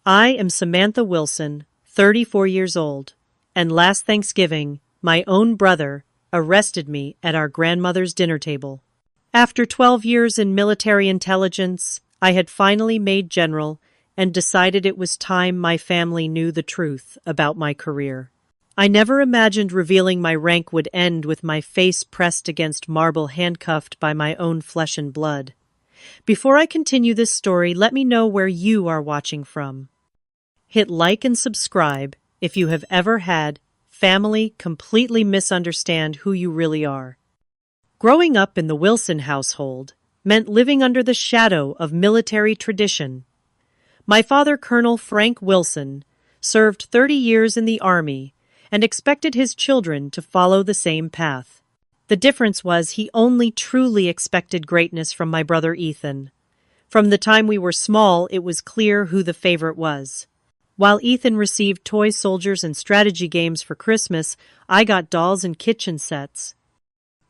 I am Samantha Wilson, 34 years old, and last Thanksgiving, my own brother arrested me at our grandmother's dinner table. After 12 years in military intelligence, I had finally made general and decided it was time my family knew the truth about my career. I never imagined revealing my rank would end with my face pressed against marble, handcuffed by my own flesh and blood. Before I continue this story, let me know where you are watching from. Hit like and subscribe if you have ever had family completely misunderstand who you really are. Growing up in the Wilson household meant living under the shadow of military tradition. My father, Colonel Frank Wilson, served 30 years in the Army and expected his children to follow the same path. The difference was he only truly expected greatness from my brother Ethan. From the time we were small, it was clear who the favorite was. While Ethan received toy soldiers and strategy games for Christmas, I got dolls and kitchen sets.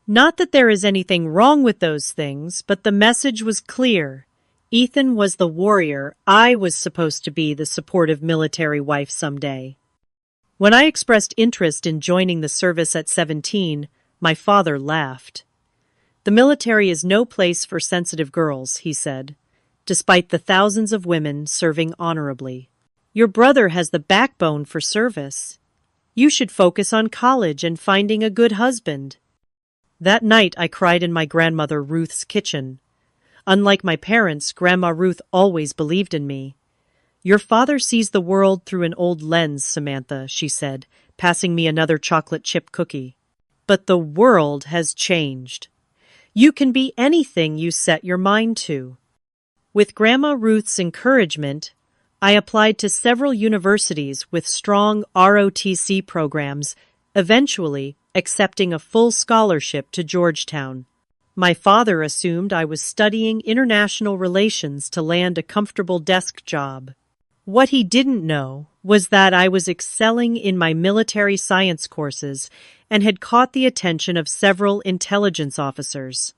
Not that there is anything wrong with those things, but the message was clear. Ethan was the warrior. I was supposed to be the supportive military wife someday. When I expressed interest in joining the service at 17, my father laughed. "The military is no place for sensitive girls," he said, despite the thousands of women serving honorably. "Your brother has the backbone for service. You should focus on college and finding a good husband." That night I cried in my grandmother Ruth's kitchen. Unlike my parents, Grandma Ruth always believed in me. "Your father sees the world through an old lens, Samantha," she said, passing me another chocolate chip cookie. "But the world has changed. You can be anything you set your mind to." With Grandma Ruth's encouragement, I applied to several universities with strong ROTC programs, eventually accepting a full scholarship to Georgetown. My father assumed I was studying international relations to land a comfortable desk job. What he didn't know was that I was excelling in my military science courses and had caught the attention of several intelligence officers.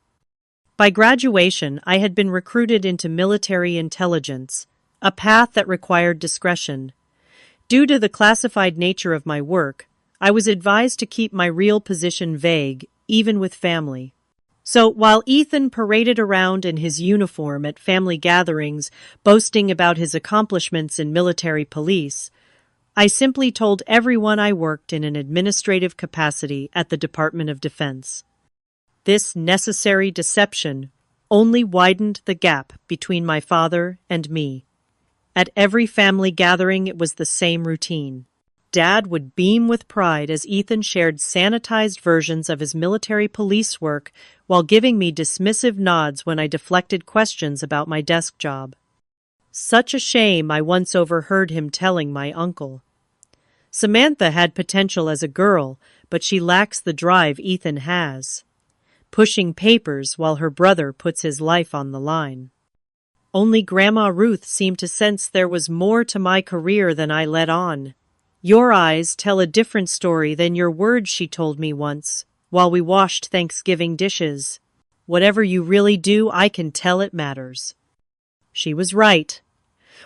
By graduation, I had been recruited into military intelligence, a path that required discretion. Due to the classified nature of my work, I was advised to keep my real position vague, even with family. So while Ethan paraded around in his uniform at family gatherings, boasting about his accomplishments in military police, I simply told everyone I worked in an administrative capacity at the Department of Defense. This necessary deception only widened the gap between my father and me. At every family gathering, it was the same routine. Dad would beam with pride as Ethan shared sanitized versions of his military police work while giving me dismissive nods when I deflected questions about my desk job. Such a shame, I once overheard him telling my uncle. "Samantha had potential as a girl, but she lacks the drive Ethan has. Pushing papers while her brother puts his life on the line." Only Grandma Ruth seemed to sense there was more to my career than I let on. "Your eyes tell a different story than your words," she told me once, while we washed Thanksgiving dishes. "Whatever you really do, I can tell it matters." She was right.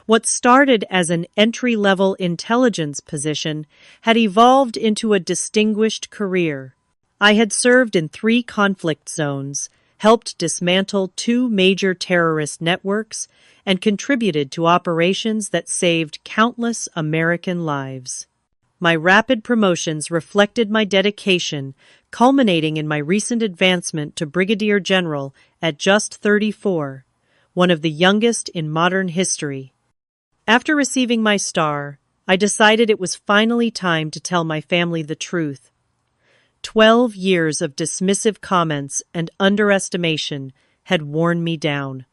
What started as an entry-level intelligence position had evolved into a distinguished career. I had served in 3 conflict zones, helped dismantle 2 major terrorist networks, and contributed to operations that saved countless American lives. My rapid promotions reflected my dedication, culminating in my recent advancement to Brigadier General at just 34, one of the youngest in modern history. After receiving my star, I decided it was finally time to tell my family the truth. 12 years of dismissive comments and underestimation had worn me down.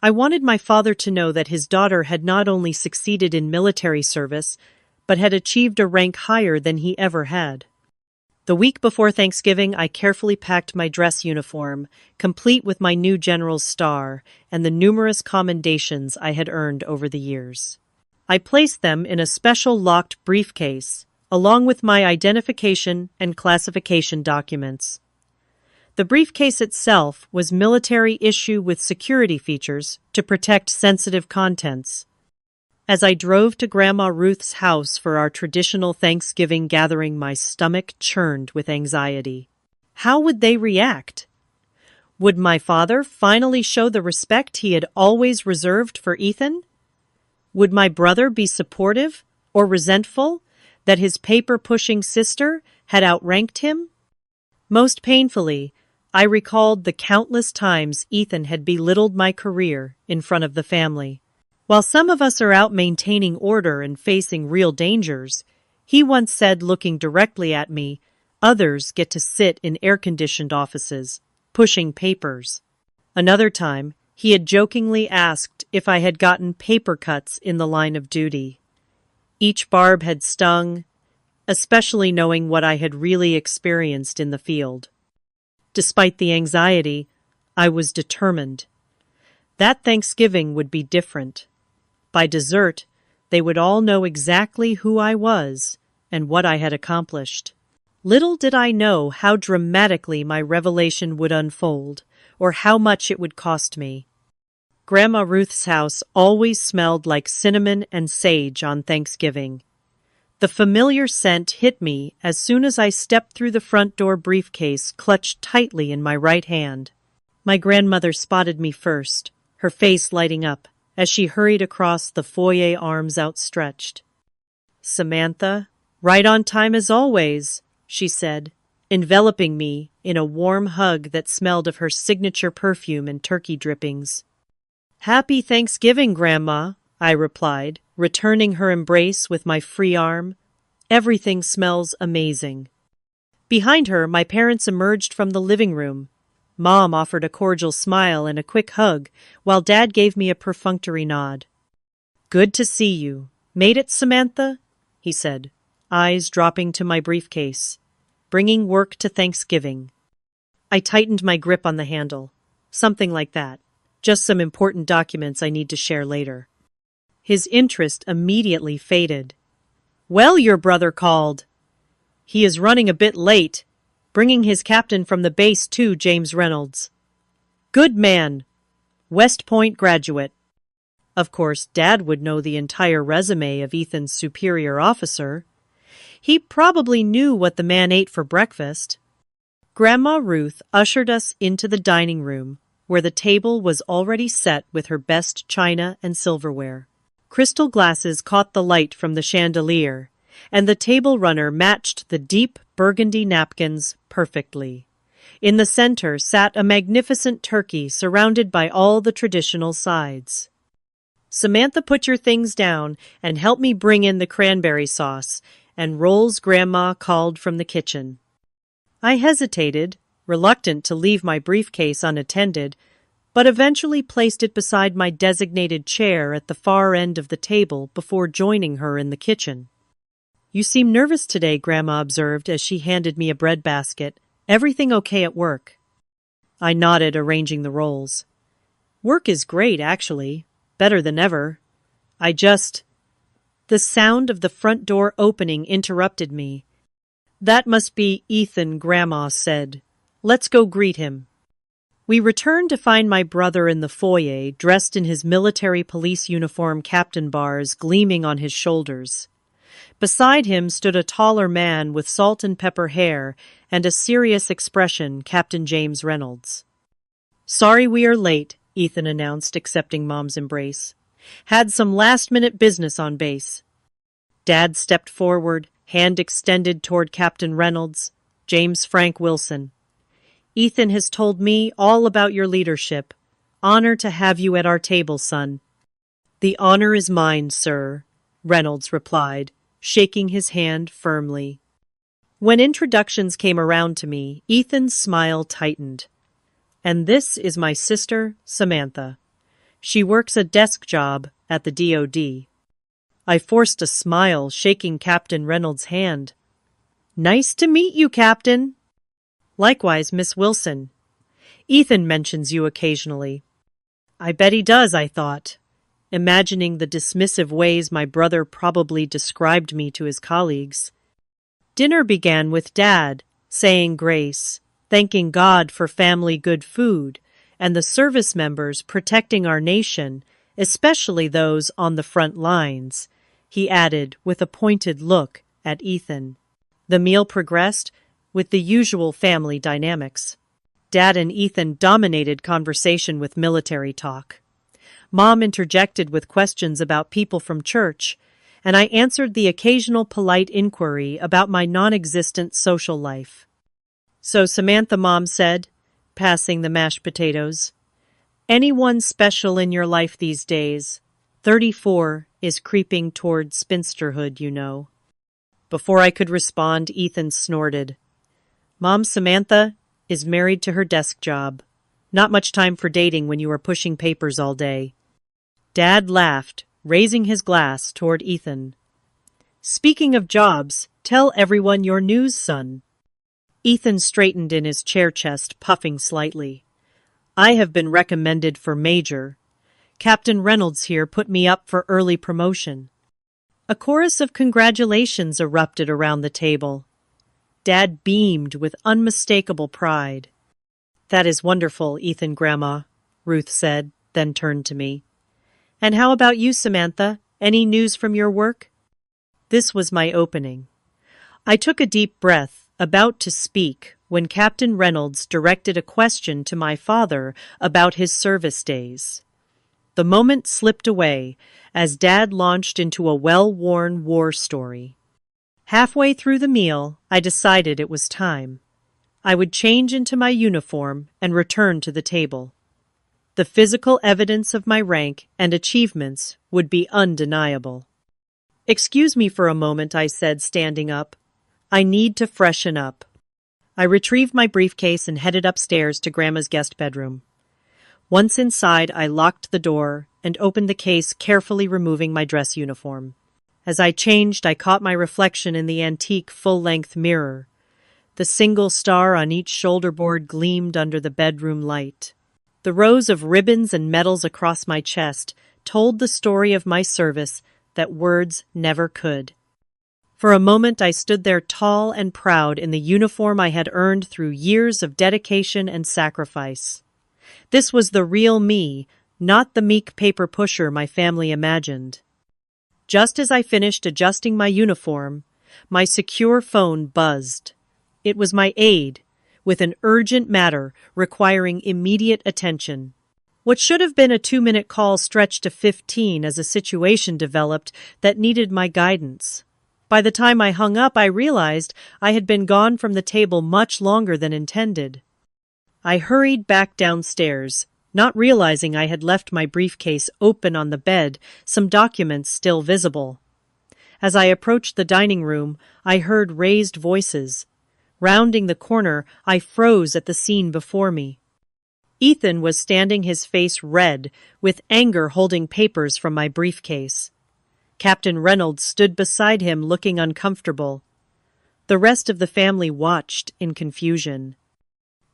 I wanted my father to know that his daughter had not only succeeded in military service, but had achieved a rank higher than he ever had. The week before Thanksgiving, I carefully packed my dress uniform, complete with my new general's star and the numerous commendations I had earned over the years. I placed them in a special locked briefcase, along with my identification and classification documents. The briefcase itself was military issue with security features to protect sensitive contents. As I drove to Grandma Ruth's house for our traditional Thanksgiving gathering, my stomach churned with anxiety. How would they react? Would my father finally show the respect he had always reserved for Ethan? Would my brother be supportive or resentful that his paper-pushing sister had outranked him? Most painfully, I recalled the countless times Ethan had belittled my career in front of the family. While some of us are out maintaining order and facing real dangers, he once said, looking directly at me, others get to sit in air-conditioned offices, pushing papers. Another time, he had jokingly asked if I had gotten paper cuts in the line of duty. Each barb had stung, especially knowing what I had really experienced in the field. Despite the anxiety, I was determined. That Thanksgiving would be different. By dessert, they would all know exactly who I was and what I had accomplished. Little did I know how dramatically my revelation would unfold, or how much it would cost me. Grandma Ruth's house always smelled like cinnamon and sage on Thanksgiving. The familiar scent hit me as soon as I stepped through the front door, briefcase clutched tightly in my right hand. My grandmother spotted me first, her face lighting up as she hurried across the foyer, arms outstretched. "Samantha, right on time as always," she said, enveloping me in a warm hug that smelled of her signature perfume and turkey drippings. "Happy Thanksgiving, Grandma," I replied, returning her embrace with my free arm. "Everything smells amazing." Behind her, my parents emerged from the living room. Mom offered a cordial smile and a quick hug, while Dad gave me a perfunctory nod. "Good to see you. Made it, Samantha?" he said, eyes dropping to my briefcase. "Bringing work to Thanksgiving." I tightened my grip on the handle. "Something like that. Just some important documents I need to share later." His interest immediately faded. "Well, your brother called. He is running a bit late, bringing his captain from the base too, James Reynolds. Good man. West Point graduate." Of course, Dad would know the entire resume of Ethan's superior officer. He probably knew what the man ate for breakfast. Grandma Ruth ushered us into the dining room, where the table was already set with her best china and silverware. Crystal glasses caught the light from the chandelier, and the table runner matched the deep burgundy napkins perfectly. In the center sat a magnificent turkey surrounded by all the traditional sides. "Samantha, put your things down and help me bring in the cranberry sauce and rolls," Grandma called from the kitchen. I hesitated, reluctant to leave my briefcase unattended, but eventually placed it beside my designated chair at the far end of the table before joining her in the kitchen. "You seem nervous today," Grandma observed as she handed me a bread basket. "Everything okay at work?" I nodded, arranging the rolls. "Work is great, actually. Better than ever. The sound of the front door opening interrupted me. "That must be Ethan," Grandma said. "Let's go greet him." We returned to find my brother in the foyer, dressed in his military police uniform, captain bars gleaming on his shoulders. Beside him stood a taller man with salt and pepper hair and a serious expression, Captain James Reynolds. "Sorry we are late," Ethan announced, accepting Mom's embrace. "Had some last-minute business on base." Dad stepped forward, hand extended toward Captain Reynolds. "James Frank Wilson. Ethan has told me all about your leadership. Honor to have you at our table, son." "The honor is mine, sir," Reynolds replied, shaking his hand firmly. When introductions came around to me, Ethan's smile tightened. "And this is my sister, Samantha. She works a desk job at the DoD. I forced a smile, shaking Captain Reynolds' hand. "Nice to meet you, Captain." "Likewise, Miss Wilson. Ethan mentions you occasionally." "I bet he does," I thought, imagining the dismissive ways my brother probably described me to his colleagues. Dinner began with Dad saying grace, thanking God for family good food, and the service members protecting our nation especially those on the front lines," he added with a pointed look at Ethan. The meal progressed with the usual family dynamics. Dad and Ethan dominated conversation with military talk. Mom interjected with questions about people from church, and I answered the occasional polite inquiry about my non-existent social life. "So, Samantha," Mom said, passing the mashed potatoes, "anyone special in your life these days? 34 is creeping toward spinsterhood, you know." Before I could respond, Ethan snorted. "Mom, Samantha is married to her desk job. Not much time for dating when you are pushing papers all day." Dad laughed, raising his glass toward Ethan. "Speaking of jobs, tell everyone your news, son." Ethan straightened in his chair chest, puffing slightly. "I have been recommended for major. Captain Reynolds here put me up for early promotion." A chorus of congratulations erupted around the table. Dad beamed with unmistakable pride. "That is wonderful, Ethan, Grandma," Ruth said, then turned to me. "And how about you, Samantha? Any news from your work?" This was my opening. I took a deep breath, about to speak, when Captain Reynolds directed a question to my father about his service days. The moment slipped away as Dad launched into a well-worn war story. Halfway through the meal, I decided it was time. I would change into my uniform and return to the table. The physical evidence of my rank and achievements would be undeniable. "Excuse me for a moment," I said, standing up. "I need to freshen up." I retrieved my briefcase and headed upstairs to Grandma's guest bedroom. Once inside, I locked the door and opened the case, carefully removing my dress uniform. As I changed, I caught my reflection in the antique full-length mirror. The single star on each shoulder board gleamed under the bedroom light. The rows of ribbons and medals across my chest told the story of my service that words never could. For a moment, I stood there tall and proud in the uniform I had earned through years of dedication and sacrifice. This was the real me, not the meek paper pusher my family imagined. Just as I finished adjusting my uniform, my secure phone buzzed. It was my aide, with an urgent matter requiring immediate attention. What should have been a 2-minute call stretched to 15 as a situation developed that needed my guidance. By the time I hung up, I realized I had been gone from the table much longer than intended. I hurried back downstairs, not realizing I had left my briefcase open on the bed, some documents still visible. As I approached the dining room, I heard raised voices. Rounding the corner, I froze at the scene before me. Ethan was standing, his face red, with anger, holding papers from my briefcase. Captain Reynolds stood beside him, looking uncomfortable. The rest of the family watched in confusion.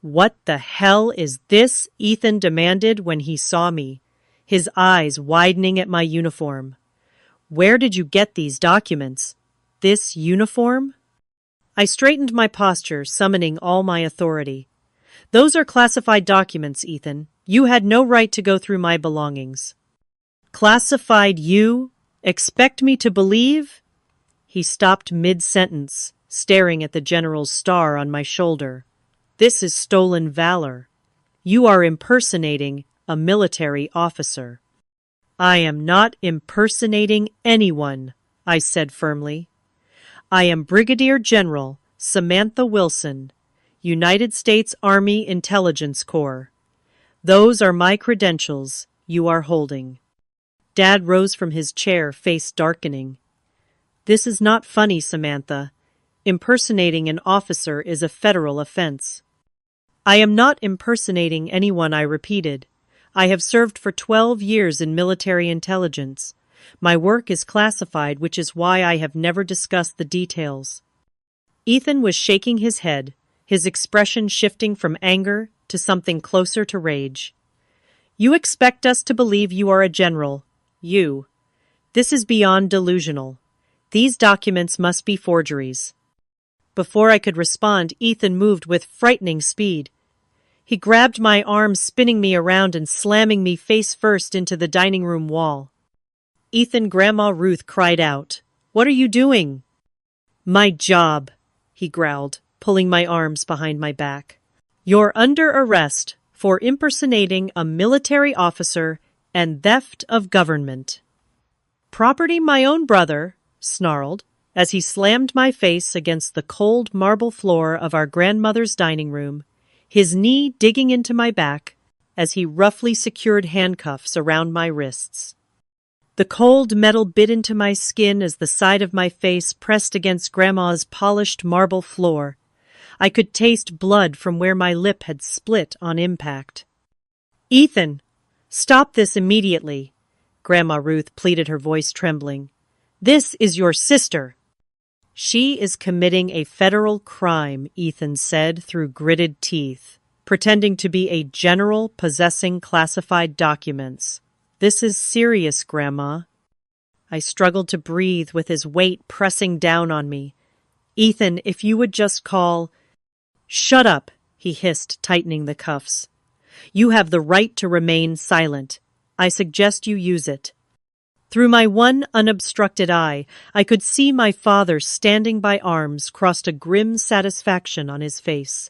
"What the hell is this?" Ethan demanded when he saw me, his eyes widening at my uniform. "Where did you get these documents? This uniform?" I straightened my posture, summoning all my authority. "Those are classified documents, Ethan. You had no right to go through my belongings." "Classified, you? Expect me to believe?" He stopped mid-sentence, staring at the general's star on my shoulder. "This is stolen valor. You are impersonating a military officer." "I am not impersonating anyone," I said firmly. "I am Brigadier General Samantha Wilson, United States Army Intelligence Corps. Those are my credentials you are holding." Dad rose from his chair, face darkening. "This is not funny, Samantha. Impersonating an officer is a federal offense." "I am not impersonating anyone," I repeated. "I have served for 12 years in military intelligence. My work is classified, which is why I have never discussed the details." Ethan was shaking his head, his expression shifting from anger to something closer to rage. "You expect us to believe you are a general. You. This is beyond delusional. These documents must be forgeries." Before I could respond, Ethan moved with frightening speed. He grabbed my arm, spinning me around and slamming me face first into the dining room wall. "Ethan," Grandma Ruth cried out. "What are you doing?" "My job," he growled, pulling my arms behind my back. "You're under arrest for impersonating a military officer and theft of government property." "My own brother," snarled, as he slammed my face against the cold marble floor of our grandmother's dining room, his knee digging into my back as he roughly secured handcuffs around my wrists. The cold metal bit into my skin as the side of my face pressed against Grandma's polished marble floor. I could taste blood from where my lip had split on impact. "Ethan, stop this immediately," Grandma Ruth pleaded, her voice trembling. "This is your sister." "She is committing a federal crime," Ethan said through gritted teeth, pretending to be a general possessing classified documents. "This is serious, Grandma." I struggled to breathe with his weight pressing down on me. "Ethan, if you would just call—" "Shut up," he hissed, tightening the cuffs. "You have the right to remain silent. I suggest you use it." Through my one unobstructed eye, I could see my father standing by, arms crossed, a grim satisfaction on his face.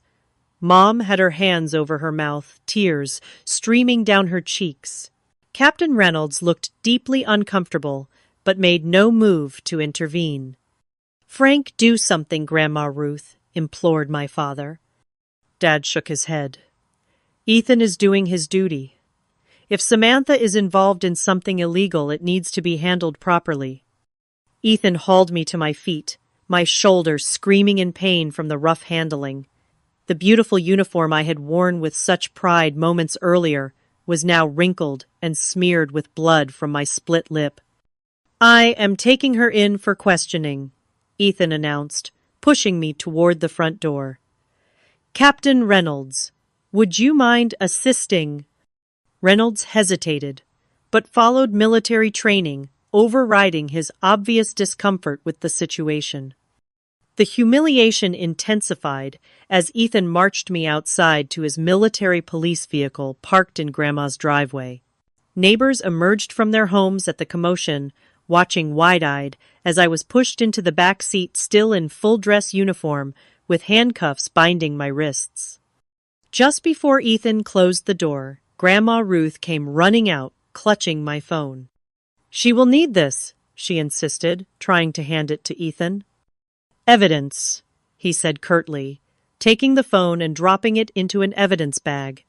Mom had her hands over her mouth, tears streaming down her cheeks. Captain Reynolds looked deeply uncomfortable, but made no move to intervene. "Frank, do something," Grandma Ruth implored my father. Dad shook his head. "Ethan is doing his duty. If Samantha is involved in something illegal, it needs to be handled properly." Ethan hauled me to my feet, my shoulders screaming in pain from the rough handling. The beautiful uniform I had worn with such pride moments earlier was now wrinkled and smeared with blood from my split lip. "I am taking her in for questioning," Ethan announced, pushing me toward the front door. "Captain Reynolds, would you mind assisting?" Reynolds hesitated, but followed military training, overriding his obvious discomfort with the situation. The humiliation intensified as Ethan marched me outside to his military police vehicle parked in Grandma's driveway. Neighbors emerged from their homes at the commotion, watching wide-eyed as I was pushed into the back seat, still in full-dress uniform, with handcuffs binding my wrists. Just before Ethan closed the door, Grandma Ruth came running out, clutching my phone. "She will need this," she insisted, trying to hand it to Ethan. "Evidence," he said curtly, taking the phone and dropping it into an evidence bag.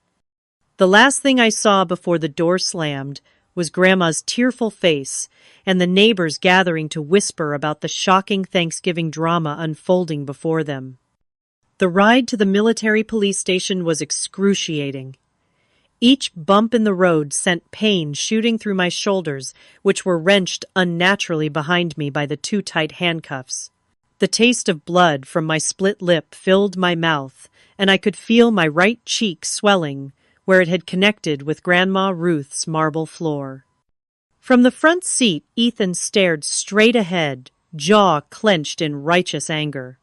The last thing I saw before the door slammed was Grandma's tearful face and the neighbors gathering to whisper about the shocking Thanksgiving drama unfolding before them. The ride to the military police station was excruciating. Each bump in the road sent pain shooting through my shoulders, which were wrenched unnaturally behind me by the too tight handcuffs. The taste of blood from my split lip filled my mouth, and I could feel my right cheek swelling where it had connected with Grandma Ruth's marble floor. From the front seat, Ethan stared straight ahead, jaw clenched in righteous anger.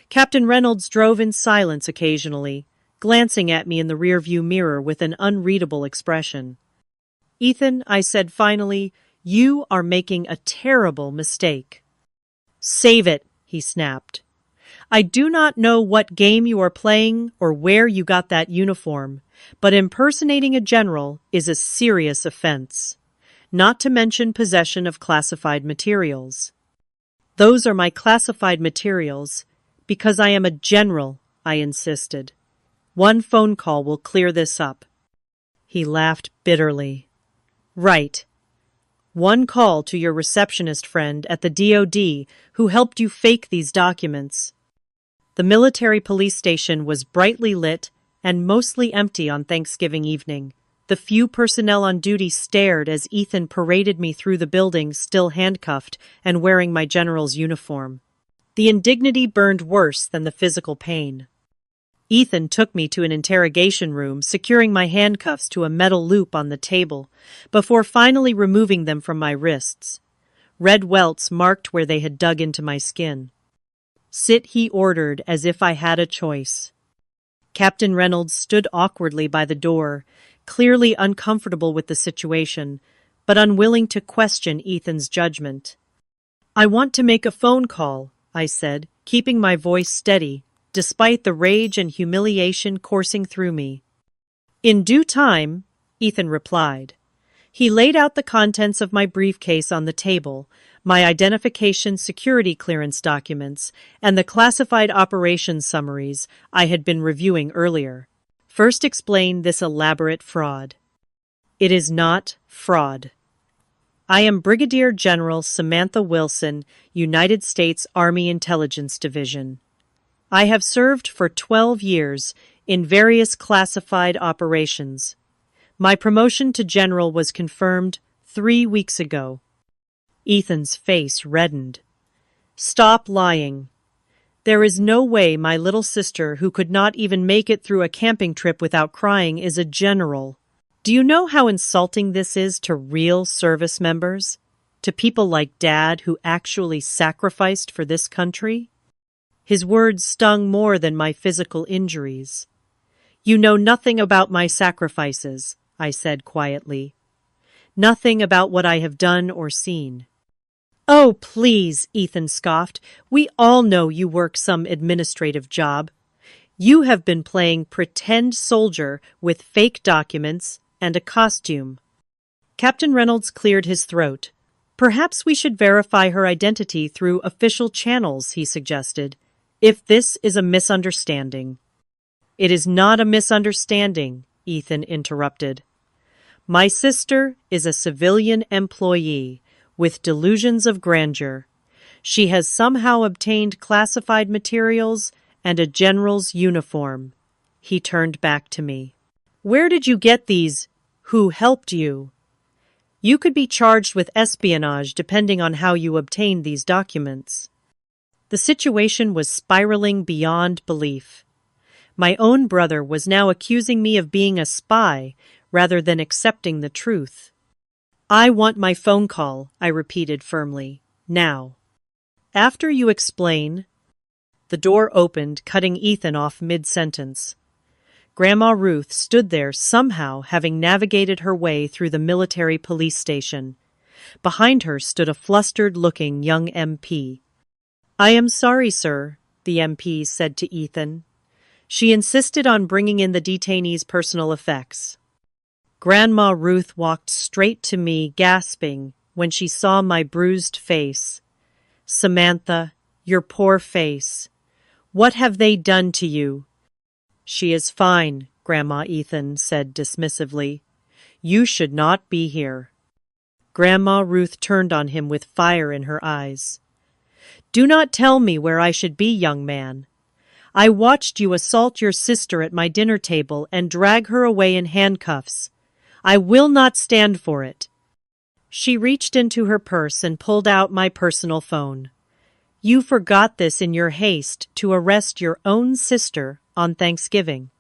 Captain Reynolds drove in silence occasionally, glancing at me in the rearview mirror with an unreadable expression. "Ethan," I said finally, "you are making a terrible mistake." "Save it," he snapped. "I do not know what game you are playing or where you got that uniform, but impersonating a general is a serious offense, not to mention possession of classified materials." "Those are my classified materials because I am a general," I insisted. "One phone call will clear this up." He laughed bitterly. "Right. One call to your receptionist friend at the DOD who helped you fake these documents." The military police station was brightly lit and mostly empty on Thanksgiving evening. The few personnel on duty stared as Ethan paraded me through the building, still handcuffed and wearing my general's uniform. The indignity burned worse than the physical pain. Ethan took me to an interrogation room, securing my handcuffs to a metal loop on the table, before finally removing them from my wrists. Red welts marked where they had dug into my skin. "Sit," he ordered, as if I had a choice. Captain Reynolds stood awkwardly by the door, clearly uncomfortable with the situation, but unwilling to question Ethan's judgment. "I want to make a phone call," I said, keeping my voice steady, despite the rage and humiliation coursing through me. "In due time," Ethan replied. He laid out the contents of my briefcase on the table, my identification security clearance documents, and the classified operations summaries I had been reviewing earlier. "First explain this elaborate fraud." "It is not fraud. I am Brigadier General Samantha Wilson, United States Army Intelligence Division. I have served for 12 years in various classified operations. My promotion to general was confirmed 3 weeks ago." Ethan's face reddened. "Stop lying. There is no way my little sister, who could not even make it through a camping trip without crying, is a general. Do you know how insulting this is to real service members? To people like Dad who actually sacrificed for this country?" His words stung more than my physical injuries. "You know nothing about my sacrifices," I said quietly. "Nothing about what I have done or seen." "Oh, please," Ethan scoffed. "We all know you work some administrative job. You have been playing pretend soldier with fake documents and a costume." Captain Reynolds cleared his throat. "Perhaps we should verify her identity through official channels," he suggested, "if this is a misunderstanding." "It is not a misunderstanding," Ethan interrupted. "My sister is a civilian employee with delusions of grandeur. She has somehow obtained classified materials and a general's uniform." He turned back to me. "Where did you get these? Who helped you? You could be charged with espionage depending on how you obtained these documents." The situation was spiraling beyond belief. My own brother was now accusing me of being a spy rather than accepting the truth. "I want my phone call," I repeated firmly. "Now." "After you explain." The door opened, cutting Ethan off mid-sentence. Grandma Ruth stood there, somehow having navigated her way through the military police station. Behind her stood a flustered-looking young MP. "I am sorry, sir," the MP said to Ethan. She insisted on bringing in the detainee's personal effects. Grandma Ruth walked straight to me, gasping, when she saw my bruised face. "Samantha, your poor face. What have they done to you?" "She is fine," Grandma Ethan said dismissively. "You should not be here." Grandma Ruth turned on him with fire in her eyes. "Do not tell me where I should be, young man. I watched you assault your sister at my dinner table and drag her away in handcuffs. I will not stand for it." She reached into her purse and pulled out my personal phone. "You forgot this in your haste to arrest your own sister on Thanksgiving."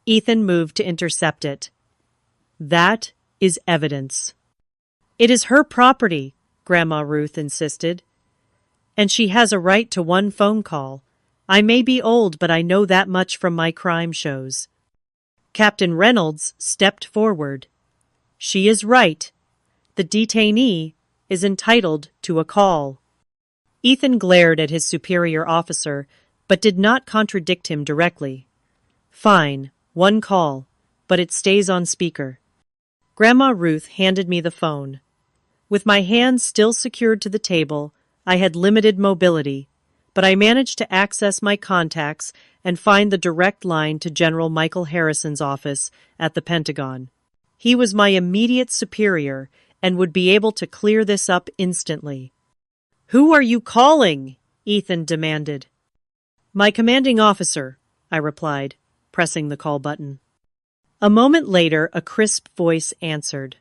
Ethan moved to intercept it. "That is evidence." "It is her property," Grandma Ruth insisted. "And she has a right to one phone call. I may be old, but I know that much from my crime shows." Captain Reynolds stepped forward. "She is right. The detainee is entitled to a call." Ethan glared at his superior officer, but did not contradict him directly. "Fine, one call, but it stays on speaker." Grandma Ruth handed me the phone. With my hands still secured to the table, I had limited mobility, but I managed to access my contacts and find the direct line to General Michael Harrison's office at the Pentagon. He was my immediate superior and would be able to clear this up instantly. "Who are you calling?" Ethan demanded. "My commanding officer," I replied, pressing the call button. A moment later, a crisp voice answered.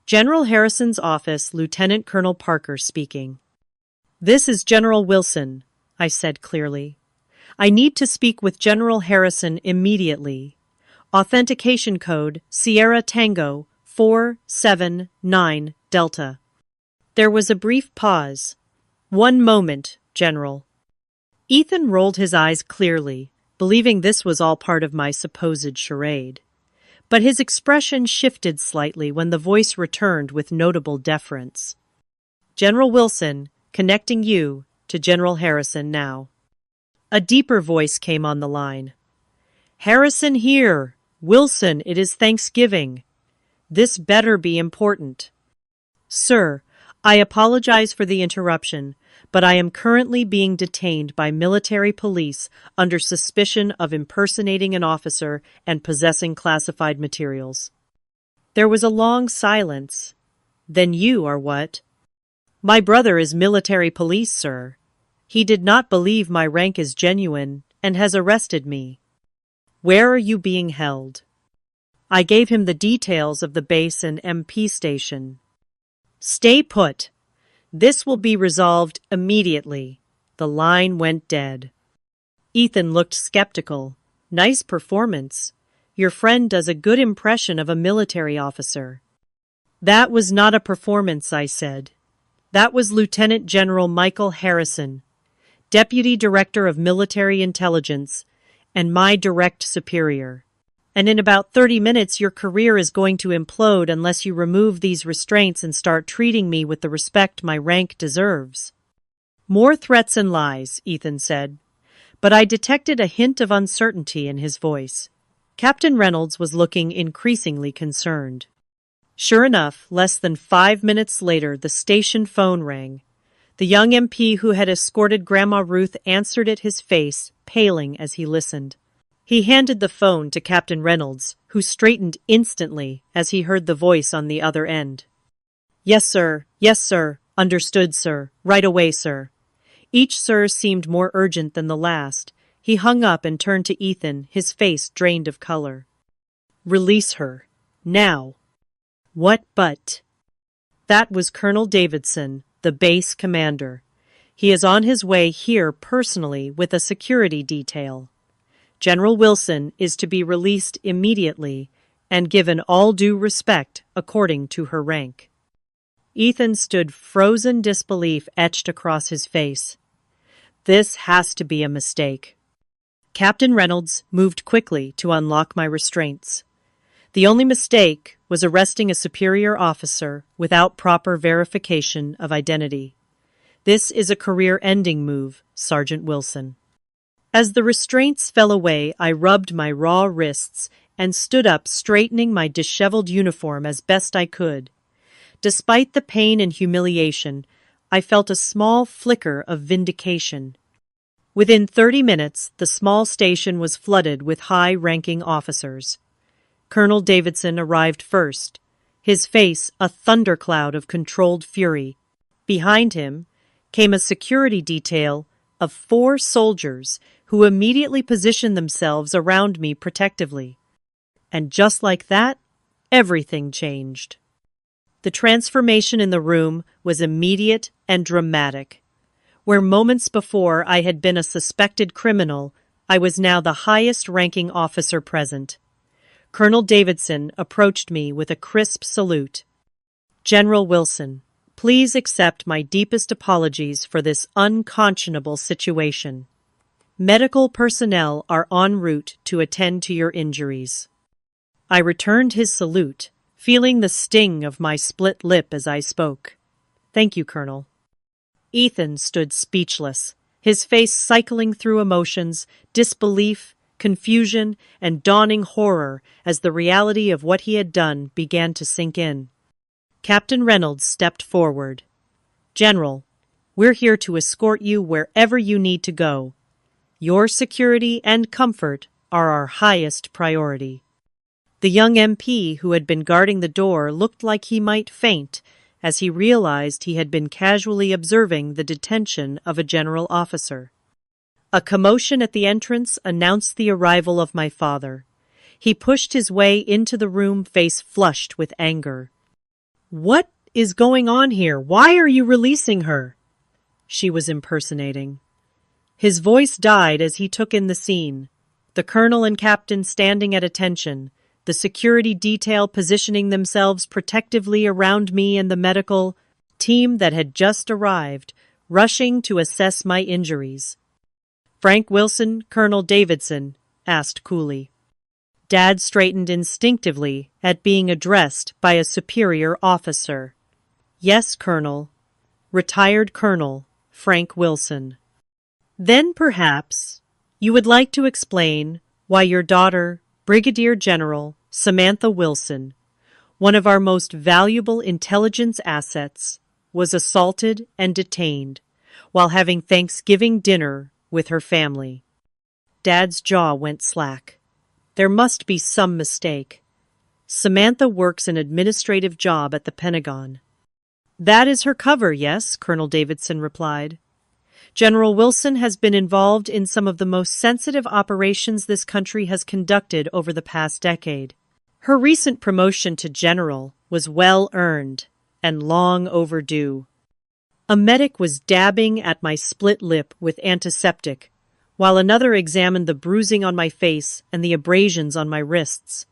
"General Harrison's office, Lieutenant Colonel Parker speaking." "This is General Wilson," I said clearly. "I need to speak with General Harrison immediately. Authentication code Sierra Tango 479 Delta." There was a brief pause. "One moment, General." Ethan rolled his eyes clearly, believing this was all part of my supposed charade. But his expression shifted slightly when the voice returned with notable deference. "General Wilson, connecting you to General Harrison now." A deeper voice came on the line. "Harrison here. Wilson, it is Thanksgiving. This better be important." "Sir, I apologize for the interruption, but I am currently being detained by military police under suspicion of impersonating an officer and possessing classified materials." There was a long silence. "Then you are what?" "My brother is military police, sir. He did not believe my rank is genuine and has arrested me." "Where are you being held?" I gave him the details of the base and MP station. "Stay put. This will be resolved immediately." The line went dead. Ethan looked skeptical. "Nice performance. Your friend does a good impression of a military officer." "That was not a performance," I said. "That was Lieutenant General Michael Harrison, Deputy Director of Military Intelligence, and my direct superior. And in about 30 minutes your career is going to implode unless you remove these restraints and start treating me with the respect my rank deserves." "More threats and lies," Ethan said, but I detected a hint of uncertainty in his voice. Captain Reynolds was looking increasingly concerned. Sure enough, less than 5 minutes later the station phone rang. The young MP who had escorted Grandma Ruth answered it, his face paling as he listened. He handed the phone to Captain Reynolds, who straightened instantly as he heard the voice on the other end. Yes, sir. Understood, sir. Right away, sir." Each "sir" seemed more urgent than the last. He hung up and turned to Ethan, his face drained of color. "Release her. Now." "What but?" "That was Colonel Davidson, the base commander. He is on his way here personally with a security detail. General Wilson is to be released immediately and given all due respect according to her rank." Ethan stood, frozen disbelief etched across his face. "This has to be a mistake." Captain Reynolds moved quickly to unlock my restraints. "The only mistake was arresting a superior officer without proper verification of identity. This is a career-ending move, Sergeant Wilson." As the restraints fell away, I rubbed my raw wrists and stood up, straightening my disheveled uniform as best I could. Despite the pain and humiliation, I felt a small flicker of vindication. Within 30 minutes, the small station was flooded with high-ranking officers. Colonel Davidson arrived first, his face a thundercloud of controlled fury. Behind him came a security detail of 4 soldiers who immediately positioned themselves around me protectively. And just like that, everything changed. The transformation in the room was immediate and dramatic. Where moments before I had been a suspected criminal, I was now the highest-ranking officer present. Colonel Davidson approached me with a crisp salute. "General Wilson, please accept my deepest apologies for this unconscionable situation. Medical personnel are en route to attend to your injuries." I returned his salute, feeling the sting of my split lip as I spoke. "Thank you, Colonel." Ethan stood speechless, his face cycling through emotions, disbelief, confusion, and dawning horror as the reality of what he had done began to sink in. Captain Reynolds stepped forward. "General, we're here to escort you wherever you need to go. Your security and comfort are our highest priority." The young MP who had been guarding the door looked like he might faint as he realized he had been casually observing the detention of a general officer. A commotion at the entrance announced the arrival of my father. He pushed his way into the room, face flushed with anger. "What is going on here? Why are you releasing her?" She was impersonating. His voice died as he took in the scene. The colonel and captain standing at attention, the security detail positioning themselves protectively around me, and the medical team that had just arrived, rushing to assess my injuries. Frank Wilson, Colonel Davidson asked coolly. Dad straightened instinctively at being addressed by a superior officer. Yes, Colonel. Retired Colonel Frank Wilson. Then perhaps you would like to explain why your daughter, Brigadier General Samantha Wilson, one of our most valuable intelligence assets, was assaulted and detained while having Thanksgiving dinner with her family. Dad's jaw went slack. There must be some mistake. Samantha works an administrative job at the Pentagon. That is her cover, yes, Colonel Davidson replied. General Wilson has been involved in some of the most sensitive operations this country has conducted over the past decade. Her recent promotion to general was well earned and long overdue. A medic was dabbing at my split lip with antiseptic, while another examined the bruising on my face and the abrasions on my wrists.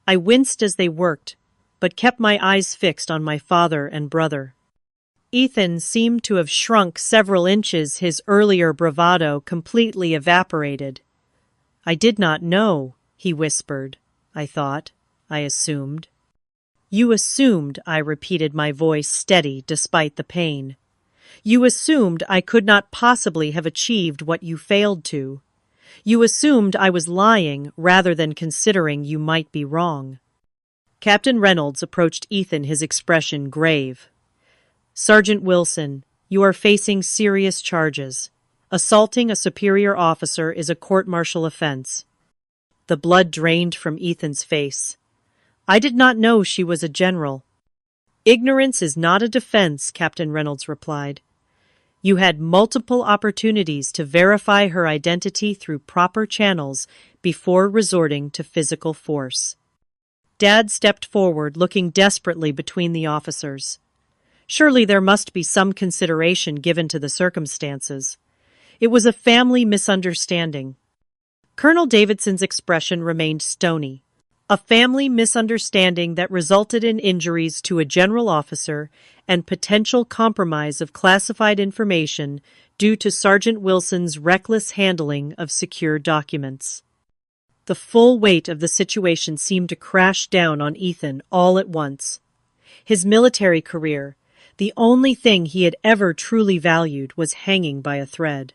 I winced as they worked, but kept my eyes fixed on my father and brother. Ethan seemed to have shrunk several inches, his earlier bravado completely evaporated. I did not know, he whispered. I thought. I assumed. You assumed, I repeated, my voice steady despite the pain. You assumed I could not possibly have achieved what you failed to. You assumed I was lying rather than considering you might be wrong. Captain Reynolds approached Ethan, his expression grave. Sergeant Wilson, you are facing serious charges. Assaulting a superior officer is a court-martial offense. The blood drained from Ethan's face. I did not know she was a general. Ignorance is not a defense, Captain Reynolds replied. You had multiple opportunities to verify her identity through proper channels before resorting to physical force. Dad stepped forward, looking desperately between the officers. Surely there must be some consideration given to the circumstances. It was a family misunderstanding. Colonel Davidson's expression remained stony. A family misunderstanding that resulted in injuries to a general officer and potential compromise of classified information due to Sergeant Wilson's reckless handling of secure documents. The full weight of the situation seemed to crash down on Ethan all at once. His military career, the only thing he had ever truly valued, was hanging by a thread.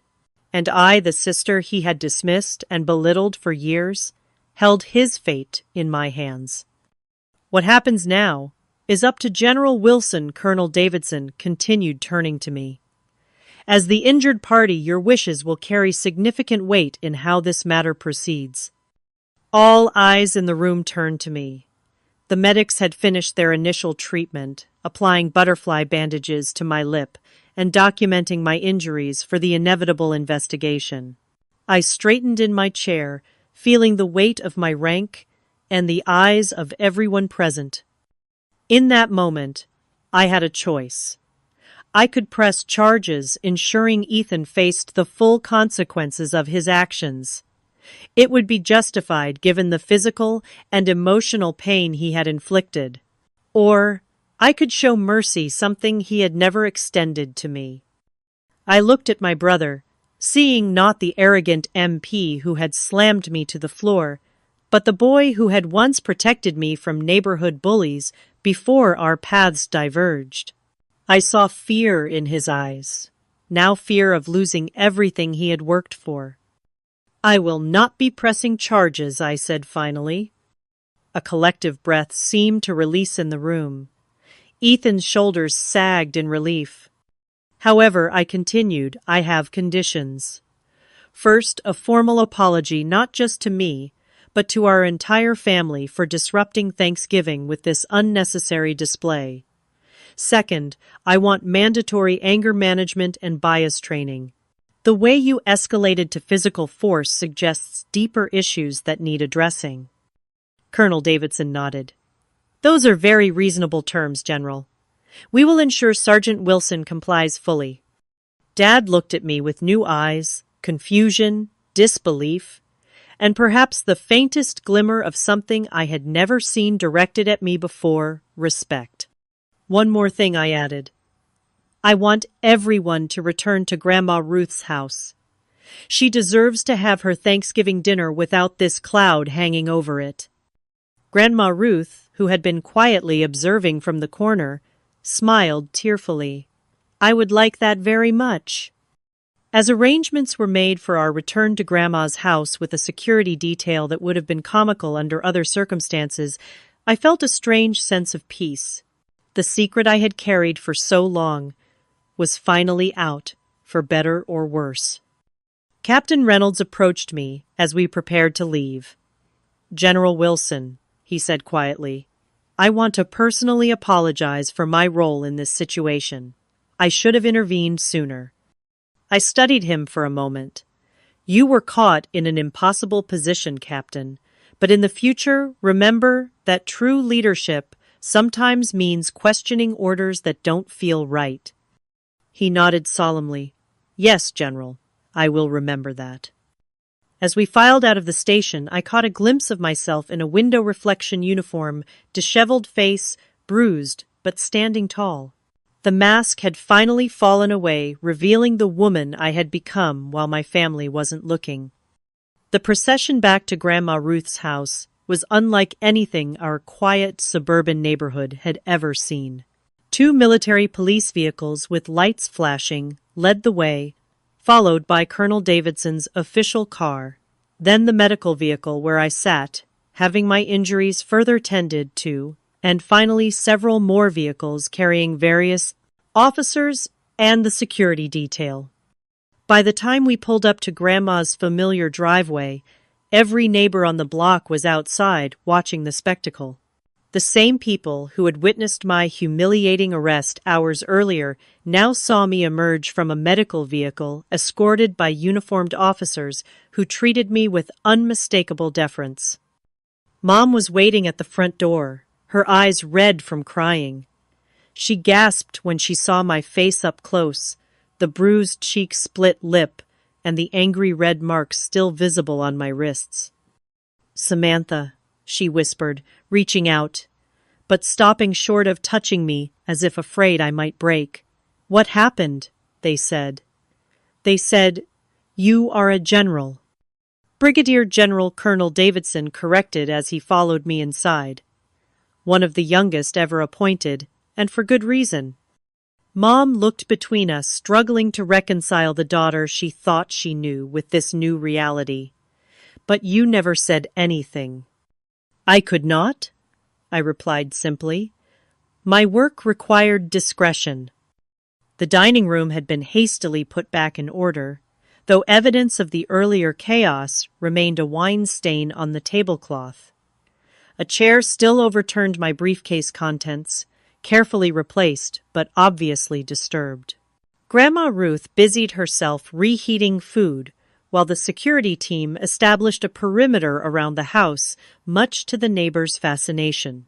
And I, the sister he had dismissed and belittled for years, held his fate in my hands. What happens now is up to General Wilson, Colonel Davidson continued, turning to me. As the injured party, your wishes will carry significant weight in how this matter proceeds. All eyes in the room turned to me. The medics had finished their initial treatment, applying butterfly bandages to my lip and documenting my injuries for the inevitable investigation. I straightened in my chair, feeling the weight of my rank and the eyes of everyone present. In that moment, I had a choice. I could press charges, ensuring Ethan faced the full consequences of his actions. It would be justified given the physical and emotional pain he had inflicted. Or I could show mercy, something he had never extended to me. I looked at my brother, seeing not the arrogant MP who had slammed me to the floor, but the boy who had once protected me from neighborhood bullies before our paths diverged. I saw fear in his eyes, now fear of losing everything he had worked for. I will not be pressing charges, I said finally. A collective breath seemed to release in the room. Ethan's shoulders sagged in relief. However, I continued, I have conditions. First, a formal apology not just to me, but to our entire family for disrupting Thanksgiving with this unnecessary display. Second, I want mandatory anger management and bias training. The way you escalated to physical force suggests deeper issues that need addressing. Colonel Davidson nodded. Those are very reasonable terms, General. We will ensure Sergeant Wilson complies fully. Dad looked at me with new eyes, confusion, disbelief, and perhaps the faintest glimmer of something I had never seen directed at me before, respect. One more thing, I added. I want everyone to return to Grandma Ruth's house. She deserves to have her Thanksgiving dinner without this cloud hanging over it. Grandma Ruth, who had been quietly observing from the corner, smiled tearfully. I would like that very much. As arrangements were made for our return to Grandma's house with a security detail that would have been comical under other circumstances, I felt a strange sense of peace. The secret I had carried for so long was finally out, for better or worse. Captain Reynolds approached me as we prepared to leave. General Wilson, he said quietly, I want to personally apologize for my role in this situation. I should have intervened sooner. I studied him for a moment. You were caught in an impossible position, Captain, but in the future, remember that true leadership sometimes means questioning orders that don't feel right. He nodded solemnly. Yes, General, I will remember that. As we filed out of the station, I caught a glimpse of myself in a window reflection uniform, disheveled face, bruised, but standing tall. The mask had finally fallen away, revealing the woman I had become while my family wasn't looking. The procession back to Grandma Ruth's house was unlike anything our quiet suburban neighborhood had ever seen. 2 military police vehicles with lights flashing led the way, followed by Colonel Davidson's official car, then the medical vehicle where I sat, having my injuries further tended to, and finally several more vehicles carrying various officers and the security detail. By the time we pulled up to Grandma's familiar driveway, every neighbor on the block was outside watching the spectacle. The same people who had witnessed my humiliating arrest hours earlier now saw me emerge from a medical vehicle escorted by uniformed officers who treated me with unmistakable deference. Mom was waiting at the front door, her eyes red from crying. She gasped when she saw my face up close, the bruised cheek, split lip, and the angry red marks still visible on my wrists. Samantha, she whispered, reaching out, but stopping short of touching me as if afraid I might break. What happened? They said. They said, you are a general. Brigadier General Colonel Davidson corrected as he followed me inside. One of the youngest ever appointed, and for good reason. Mom looked between us, struggling to reconcile the daughter she thought she knew with this new reality. But you never said anything. I could not, I replied simply. My work required discretion. The dining room had been hastily put back in order, though evidence of the earlier chaos remained a wine stain on the tablecloth. A chair still overturned my briefcase contents, carefully replaced but obviously disturbed. Grandma Ruth busied herself reheating food, while the security team established a perimeter around the house, much to the neighbors' fascination.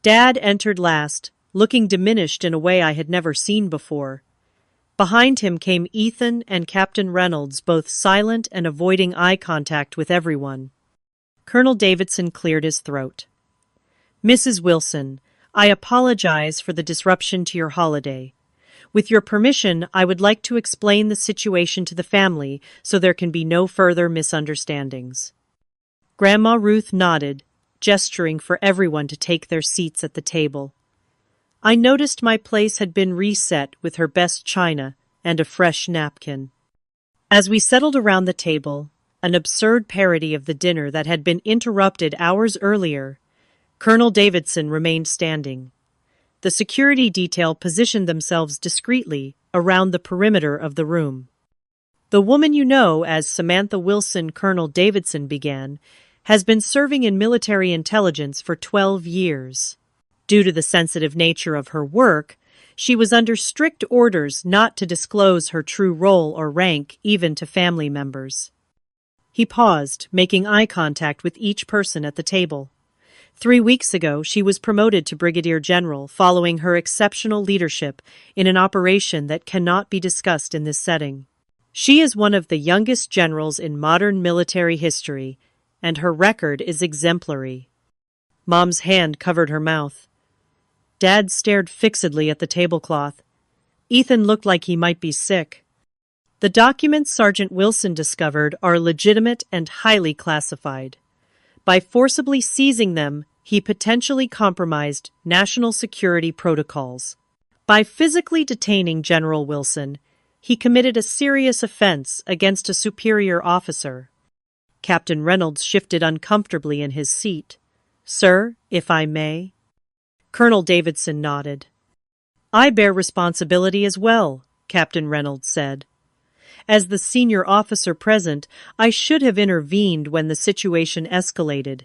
Dad entered last, looking diminished in a way I had never seen before. Behind him came Ethan and Captain Reynolds, both silent and avoiding eye contact with everyone. Colonel Davidson cleared his throat. Mrs. Wilson, I apologize for the disruption to your holiday. With your permission, I would like to explain the situation to the family so there can be no further misunderstandings. Grandma Ruth nodded, gesturing for everyone to take their seats at the table. I noticed my place had been reset with her best china and a fresh napkin. As we settled around the table, an absurd parody of the dinner that had been interrupted hours earlier, Colonel Davidson remained standing. The security detail positioned themselves discreetly around the perimeter of the room. The woman you know as Samantha Wilson, Colonel Davidson began, has been serving in military intelligence for 12 years. Due to the sensitive nature of her work, she was under strict orders not to disclose her true role or rank even to family members. He paused, making eye contact with each person at the table. 3 weeks ago, she was promoted to Brigadier General following her exceptional leadership in an operation that cannot be discussed in this setting. She is one of the youngest generals in modern military history, and her record is exemplary. Mom's hand covered her mouth. Dad stared fixedly at the tablecloth. Ethan looked like he might be sick. The documents Sergeant Wilson discovered are legitimate and highly classified. By forcibly seizing them, he potentially compromised national security protocols. By physically detaining General Wilson, he committed a serious offense against a superior officer. Captain Reynolds shifted uncomfortably in his seat. "Sir, if I may?" Colonel Davidson nodded. "I bear responsibility as well," Captain Reynolds said. "As the senior officer present, I should have intervened when the situation escalated.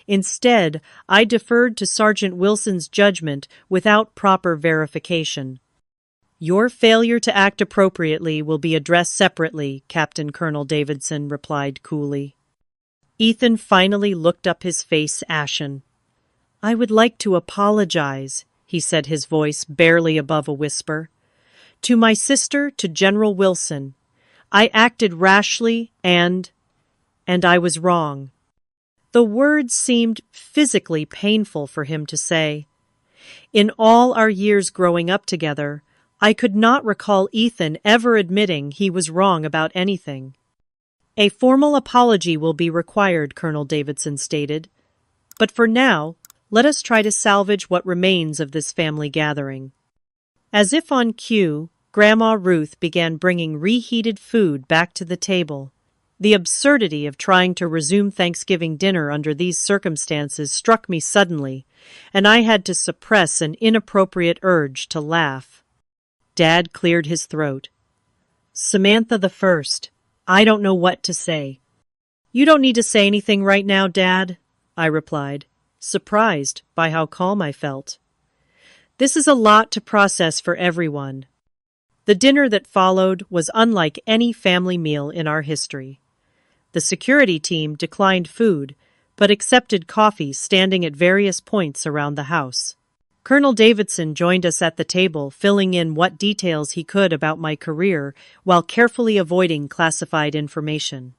Instead, I deferred to Sergeant Wilson's judgment without proper verification." "Your failure to act appropriately will be addressed separately," Captain Colonel Davidson replied coolly. Ethan finally looked up, his face ashen. "I would like to apologize," he said, his voice barely above a whisper. "To my sister, to General Wilson. I acted rashly and I was wrong." The words seemed physically painful for him to say. In all our years growing up together, I could not recall Ethan ever admitting he was wrong about anything. "A formal apology will be required," Colonel Davidson stated. "But for now, let us try to salvage what remains of this family gathering." As if on cue, Grandma Ruth began bringing reheated food back to the table. The absurdity of trying to resume Thanksgiving dinner under these circumstances struck me suddenly, and I had to suppress an inappropriate urge to laugh. Dad cleared his throat. "Samantha the First, I don't know what to say." "You don't need to say anything right now, Dad," I replied, surprised by how calm I felt. "This is a lot to process for everyone." The dinner that followed was unlike any family meal in our history. The security team declined food, but accepted coffee standing at various points around the house. Colonel Davidson joined us at the table, filling in what details he could about my career while carefully avoiding classified information.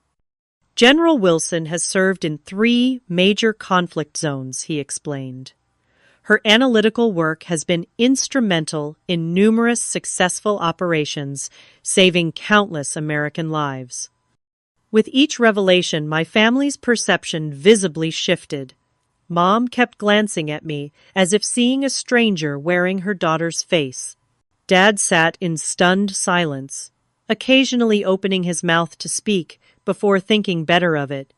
"General Wilson has served in 3 major conflict zones," he explained. "Her analytical work has been instrumental in numerous successful operations, saving countless American lives." With each revelation, my family's perception visibly shifted. Mom kept glancing at me as if seeing a stranger wearing her daughter's face. Dad sat in stunned silence, occasionally opening his mouth to speak before thinking better of it.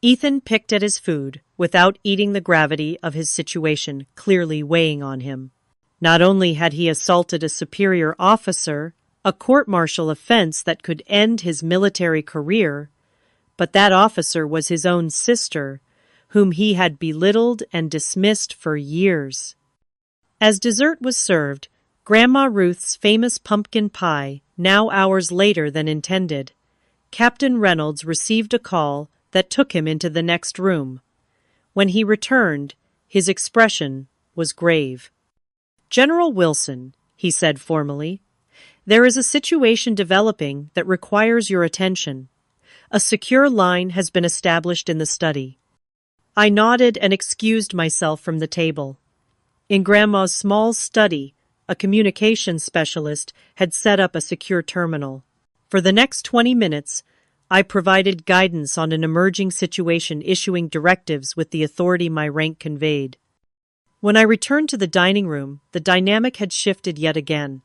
Ethan picked at his food, without eating, the gravity of his situation clearly weighing on him. Not only had he assaulted a superior officer, a court-martial offense that could end his military career, but that officer was his own sister, whom he had belittled and dismissed for years. As dessert was served, Grandma Ruth's famous pumpkin pie, now hours later than intended, Captain Reynolds received a call that took him into the next room. When he returned, his expression was grave. "General Wilson," he said formally, "there is a situation developing that requires your attention. A secure line has been established in the study." I nodded and excused myself from the table. In Grandma's small study, a communications specialist had set up a secure terminal. For the next 20 minutes, I provided guidance on an emerging situation, issuing directives with the authority my rank conveyed. When I returned to the dining room, the dynamic had shifted yet again.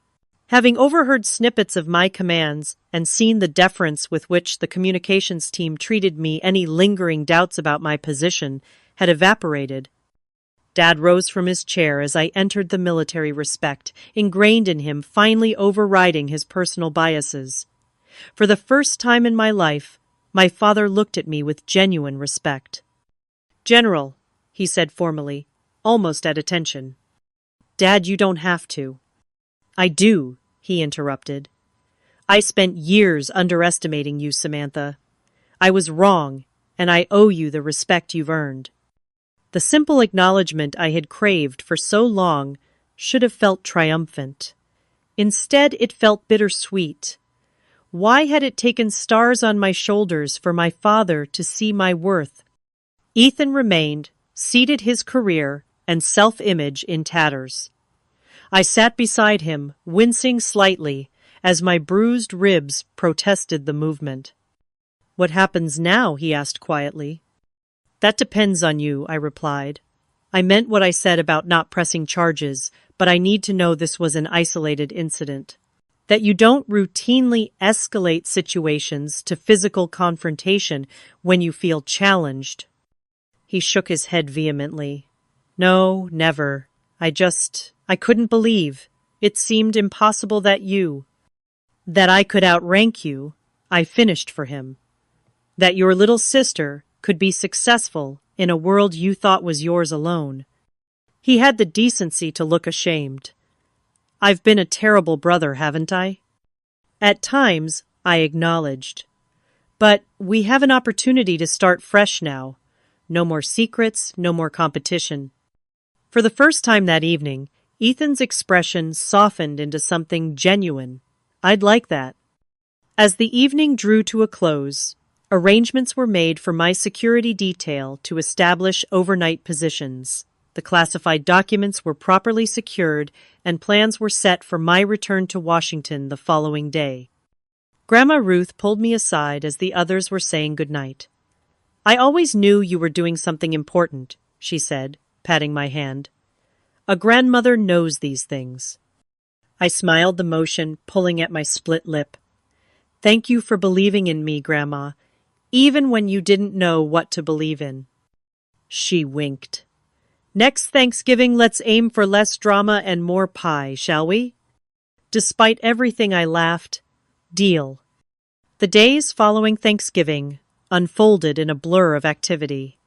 Having overheard snippets of my commands and seen the deference with which the communications team treated me, any lingering doubts about my position had evaporated. Dad rose from his chair as I entered, the military respect ingrained in him finally overriding his personal biases. For the first time in my life, my father looked at me with genuine respect. "General," he said formally, almost at attention. "Dad, you don't have to." "I do," he interrupted. "I spent years underestimating you, Samantha. I was wrong, and I owe you the respect you've earned." The simple acknowledgement I had craved for so long should have felt triumphant. Instead, it felt bittersweet. Why had it taken stars on my shoulders for my father to see my worth? Ethan remained, seated, his career and self-image in tatters. I sat beside him, wincing slightly, as my bruised ribs protested the movement. "What happens now?" he asked quietly. "That depends on you," I replied. "I meant what I said about not pressing charges, but I need to know this was an isolated incident. That you don't routinely escalate situations to physical confrontation when you feel challenged." He shook his head vehemently. "No, never. I couldn't believe. It seemed impossible that I could outrank you." I finished for him. "That your little sister could be successful in a world you thought was yours alone." He had the decency to look ashamed. "I've been a terrible brother, haven't I?" "At times," I acknowledged. "But we have an opportunity to start fresh now. No more secrets, no more competition." For the first time that evening, Ethan's expression softened into something genuine. I'd like that. As the evening drew to a close, arrangements were made for my security detail to establish overnight positions. The classified documents were properly secured, and plans were set for my return to Washington the following day. Grandma Ruth pulled me aside as the others were saying goodnight. "I always knew you were doing something important," she said, patting my hand. "A grandmother knows these things." I smiled the motion, pulling at my split lip. "Thank you for believing in me, Grandma, even when you didn't know what to believe in." She winked. "Next Thanksgiving, let's aim for less drama and more pie, shall we?" Despite everything, I laughed. Deal. The days following Thanksgiving unfolded in a blur of activity.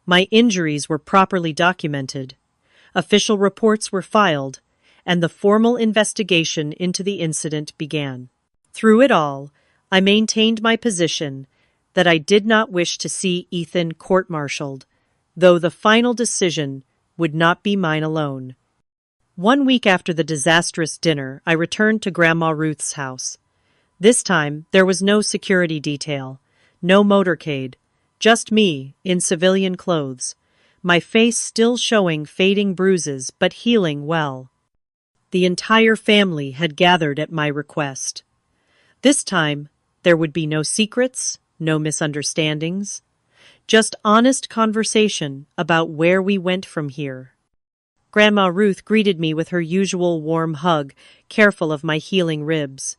My injuries were properly documented. Official reports were filed, and the formal investigation into the incident began. Through it all, I maintained my position that I did not wish to see Ethan court-martialed, though the final decision would not be mine alone. 1 week after the disastrous dinner, I returned to Grandma Ruth's house. This time, there was no security detail, no motorcade, just me in civilian clothes, my face still showing fading bruises but healing well. The entire family had gathered at my request. This time, there would be no secrets, no misunderstandings, just honest conversation about where we went from here. Grandma Ruth greeted me with her usual warm hug, careful of my healing ribs.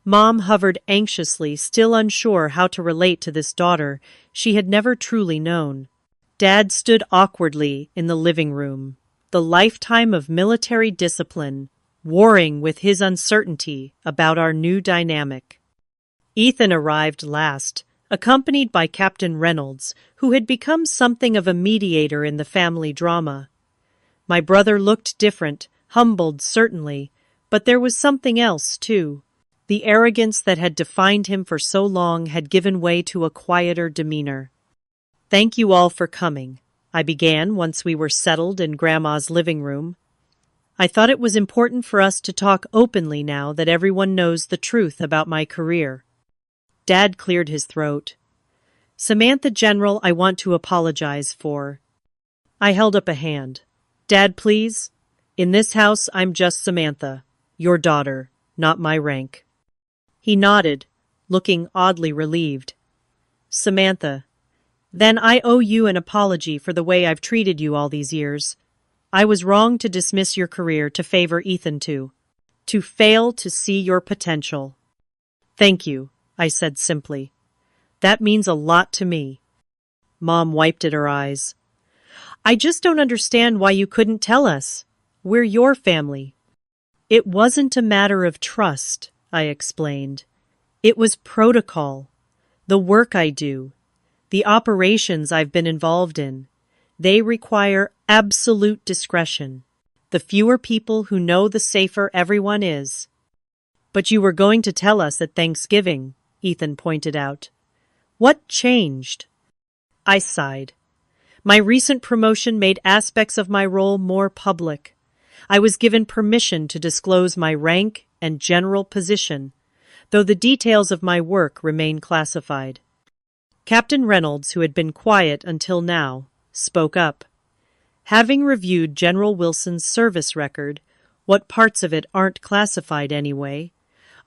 Mom hovered anxiously, still unsure how to relate to this daughter she had never truly known. Dad stood awkwardly in the living room, the lifetime of military discipline warring with his uncertainty about our new dynamic. Ethan arrived last, accompanied by Captain Reynolds, who had become something of a mediator in the family drama. My brother looked different, humbled certainly, but there was something else, too. The arrogance that had defined him for so long had given way to a quieter demeanor. "Thank you all for coming," I began once we were settled in Grandma's living room. "I thought it was important for us to talk openly now that everyone knows the truth about my career." Dad cleared his throat. "Samantha General, I want to apologize for." I held up a hand. "Dad, please. In this house, I'm just Samantha, your daughter, not my rank." He nodded, looking oddly relieved. "Samantha, then I owe you an apology for the way I've treated you all these years. I was wrong to dismiss your career to favor Ethan to fail to see your potential." "Thank you," I said simply. "That means a lot to me." Mom wiped at her eyes. "I just don't understand why you couldn't tell us. We're your family." "It wasn't a matter of trust," I explained. "It was protocol. The work I do, the operations I've been involved in, they require absolute discretion. The fewer people who know, the safer everyone is." "But you were going to tell us at Thanksgiving," Ethan pointed out. "What changed?" I sighed. My recent promotion made aspects of my role more public. I was given permission to disclose my rank and general position, though the details of my work remain classified. Captain Reynolds, who had been quiet until now, spoke up. "Having reviewed General Wilson's service record, what parts of it aren't classified anyway,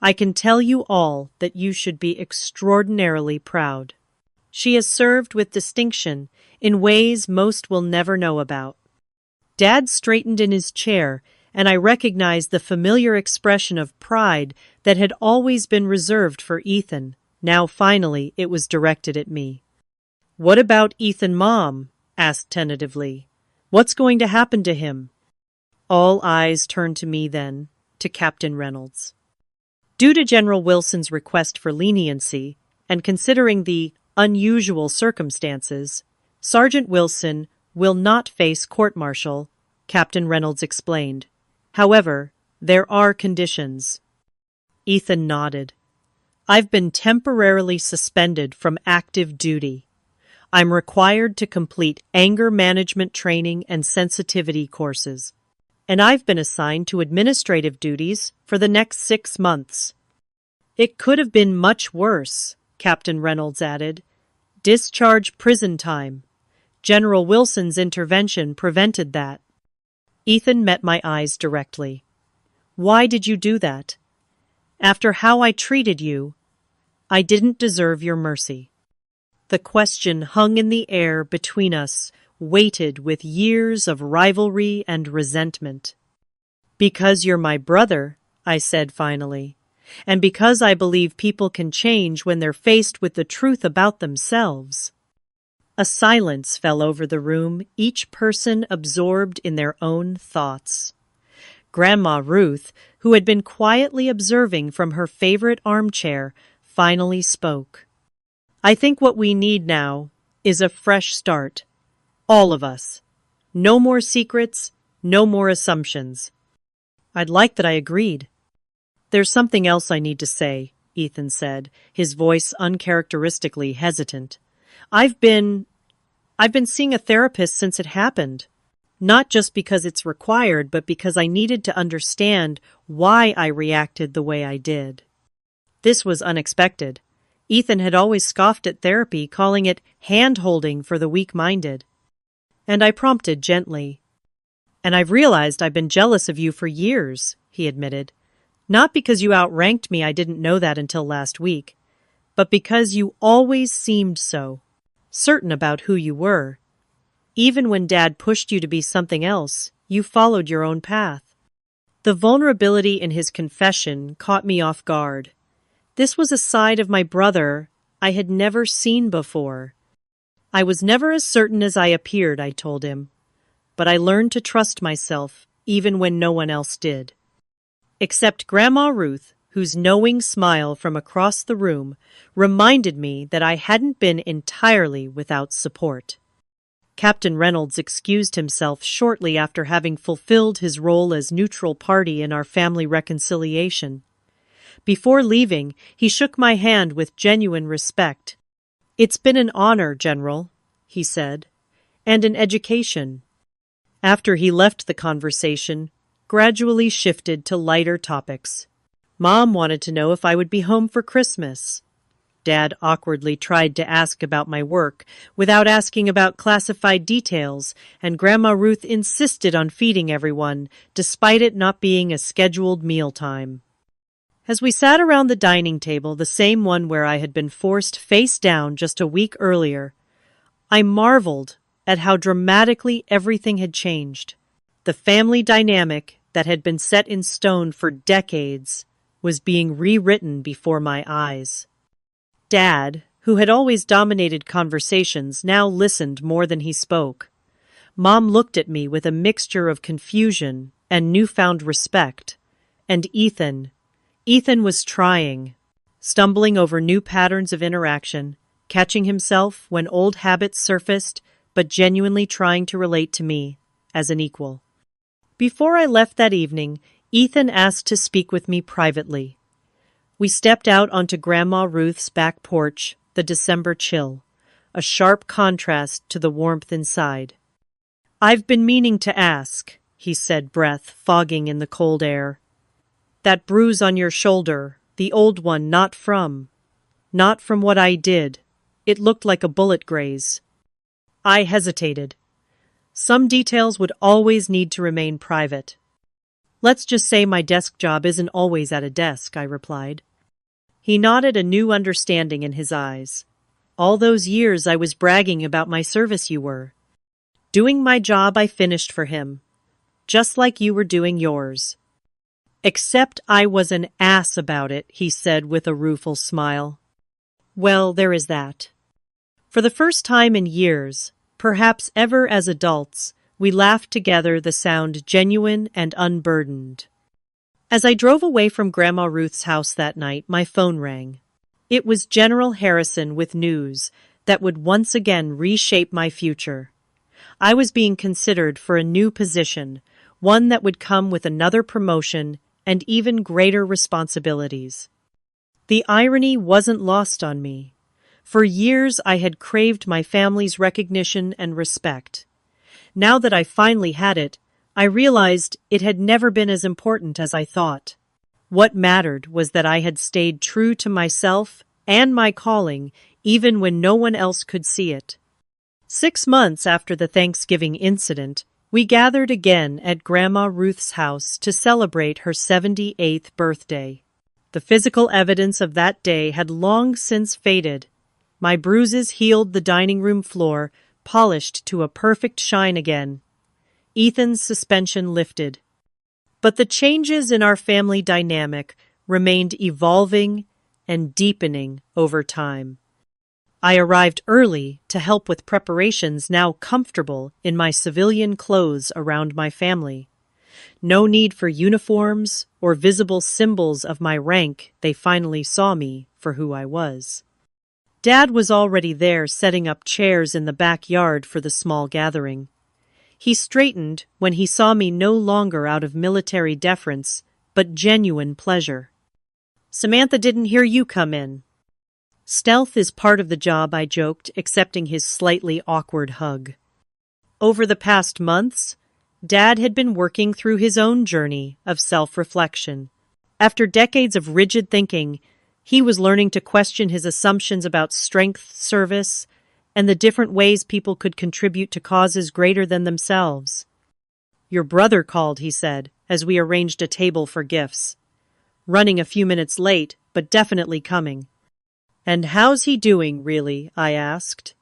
I can tell you all that you should be extraordinarily proud. She has served with distinction in ways most will never know about. Dad straightened in his chair, and I recognized the familiar expression of pride that had always been reserved for Ethan. Now finally it was directed at me. "What about Ethan, Mom?" asked tentatively. "What's going to happen to him?" All eyes turned to me then, to Captain Reynolds. Due to General Wilson's request for leniency, and considering the unusual circumstances, Sergeant Wilson will not face court-martial, Captain Reynolds explained. However, there are conditions. Ethan nodded. "I've been temporarily suspended from active duty. I'm required to complete anger management training and sensitivity courses, and I've been assigned to administrative duties for the next 6 months." "It could have been much worse," Captain Reynolds added. "Discharge prison time. General Wilson's intervention prevented that." Ethan met my eyes directly. "Why did you do that? After how I treated you, I didn't deserve your mercy." The question hung in the air between us, weighted with years of rivalry and resentment. "Because you're my brother," I said finally, "and because I believe people can change when they're faced with the truth about themselves." A silence fell over the room, each person absorbed in their own thoughts. Grandma Ruth, who had been quietly observing from her favorite armchair, finally spoke. "I think what we need now is a fresh start. All of us. No more secrets, no more assumptions." I'd like that I agreed. "There's something else I need to say," Ethan said, his voice uncharacteristically hesitant. I've been seeing a therapist since it happened. Not just because it's required, but because I needed to understand why I reacted the way I did." This was unexpected. Ethan had always scoffed at therapy, calling it hand-holding for the weak-minded. And I prompted gently. "And I've realized I've been jealous of you for years," he admitted. "Not because you outranked me, I didn't know that until last week, but because you always seemed so. Certain about who you were. Even when Dad pushed you to be something else, you followed your own path." The vulnerability in his confession caught me off guard. This was a side of my brother I had never seen before. "I was never as certain as I appeared," I told him. "But I learned to trust myself, even when no one else did." Except Grandma Ruth, whose knowing smile from across the room reminded me that I hadn't been entirely without support. Captain Reynolds excused himself shortly after having fulfilled his role as neutral party in our family reconciliation. Before leaving, he shook my hand with genuine respect. "It's been an honor, General," he said, "and an education." After he left, the conversation gradually shifted to lighter topics. Mom wanted to know if I would be home for Christmas. Dad awkwardly tried to ask about my work without asking about classified details, and Grandma Ruth insisted on feeding everyone, despite it not being a scheduled mealtime. As we sat around the dining table, the same one where I had been forced face down just a week earlier, I marveled at how dramatically everything had changed. The family dynamic that had been set in stone for decades was being rewritten before my eyes. Dad, who had always dominated conversations, now listened more than he spoke. Mom looked at me with a mixture of confusion and newfound respect. And Ethan was trying, stumbling over new patterns of interaction, catching himself when old habits surfaced, but genuinely trying to relate to me as an equal. Before I left that evening, Ethan asked to speak with me privately. We stepped out onto Grandma Ruth's back porch, the December chill, a sharp contrast to the warmth inside. "I've been meaning to ask," he said, breath fogging in the cold air. "That bruise on your shoulder, the old one, not from what I did. It looked like a bullet graze." I hesitated. Some details would always need to remain private. Let's just say my desk job isn't always at a desk, I replied. He nodded, a new understanding in his eyes. All those years I was bragging about my service you were. Doing my job I finished for him, just like you were doing yours. Except I was an ass about it, he said with a rueful smile. Well, there is that. For the first time in years, perhaps ever as adults, we laughed together, the sound genuine and unburdened. As I drove away from Grandma Ruth's house that night, my phone rang. It was General Harrison with news that would once again reshape my future. I was being considered for a new position, one that would come with another promotion and even greater responsibilities. The irony wasn't lost on me. For years I had craved my family's recognition and respect. Now that I finally had it, I realized it had never been as important as I thought. What mattered was that I had stayed true to myself and my calling, even when no one else could see it. 6 months after the Thanksgiving incident, we gathered again at Grandma Ruth's house to celebrate her 78th birthday. The physical evidence of that day had long since faded. My bruises healed, the dining room floor polished to a perfect shine again. Ethan's suspension lifted. But the changes in our family dynamic remained evolving and deepening over time. I arrived early to help with preparations, now comfortable in my civilian clothes around my family. No need for uniforms or visible symbols of my rank. They finally saw me for who I was. Dad was already there, setting up chairs in the backyard for the small gathering. He straightened when he saw me, no longer out of military deference, but genuine pleasure. "Samantha didn't hear you come in." "Stealth is part of the job," I joked, accepting his slightly awkward hug. Over the past months, Dad had been working through his own journey of self-reflection. After decades of rigid thinking, he was learning to question his assumptions about strength, service, and the different ways people could contribute to causes greater than themselves. "Your brother called," he said, as we arranged a table for gifts. "Running a few minutes late, but definitely coming." "And how's he doing, really?" I asked.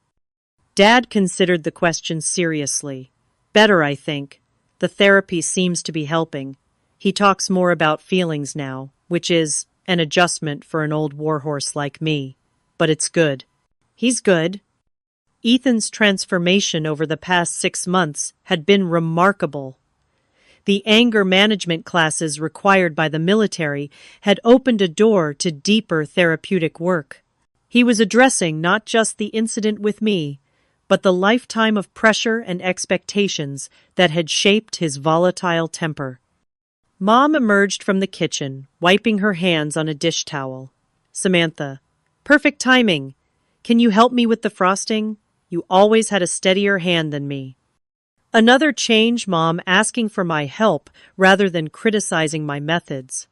Dad considered the question seriously. "Better, I think. The therapy seems to be helping. He talks more about feelings now, which is an adjustment for an old warhorse like me. But it's good." "He's good." Ethan's transformation over the past 6 months had been remarkable. The anger management classes required by the military had opened a door to deeper therapeutic work. He was addressing not just the incident with me, but the lifetime of pressure and expectations that had shaped his volatile temper. Mom emerged from the kitchen, wiping her hands on a dish towel. "Samantha, perfect timing. Can you help me with the frosting? You always had a steadier hand than me." Another change, Mom asking for my help rather than criticizing my methods.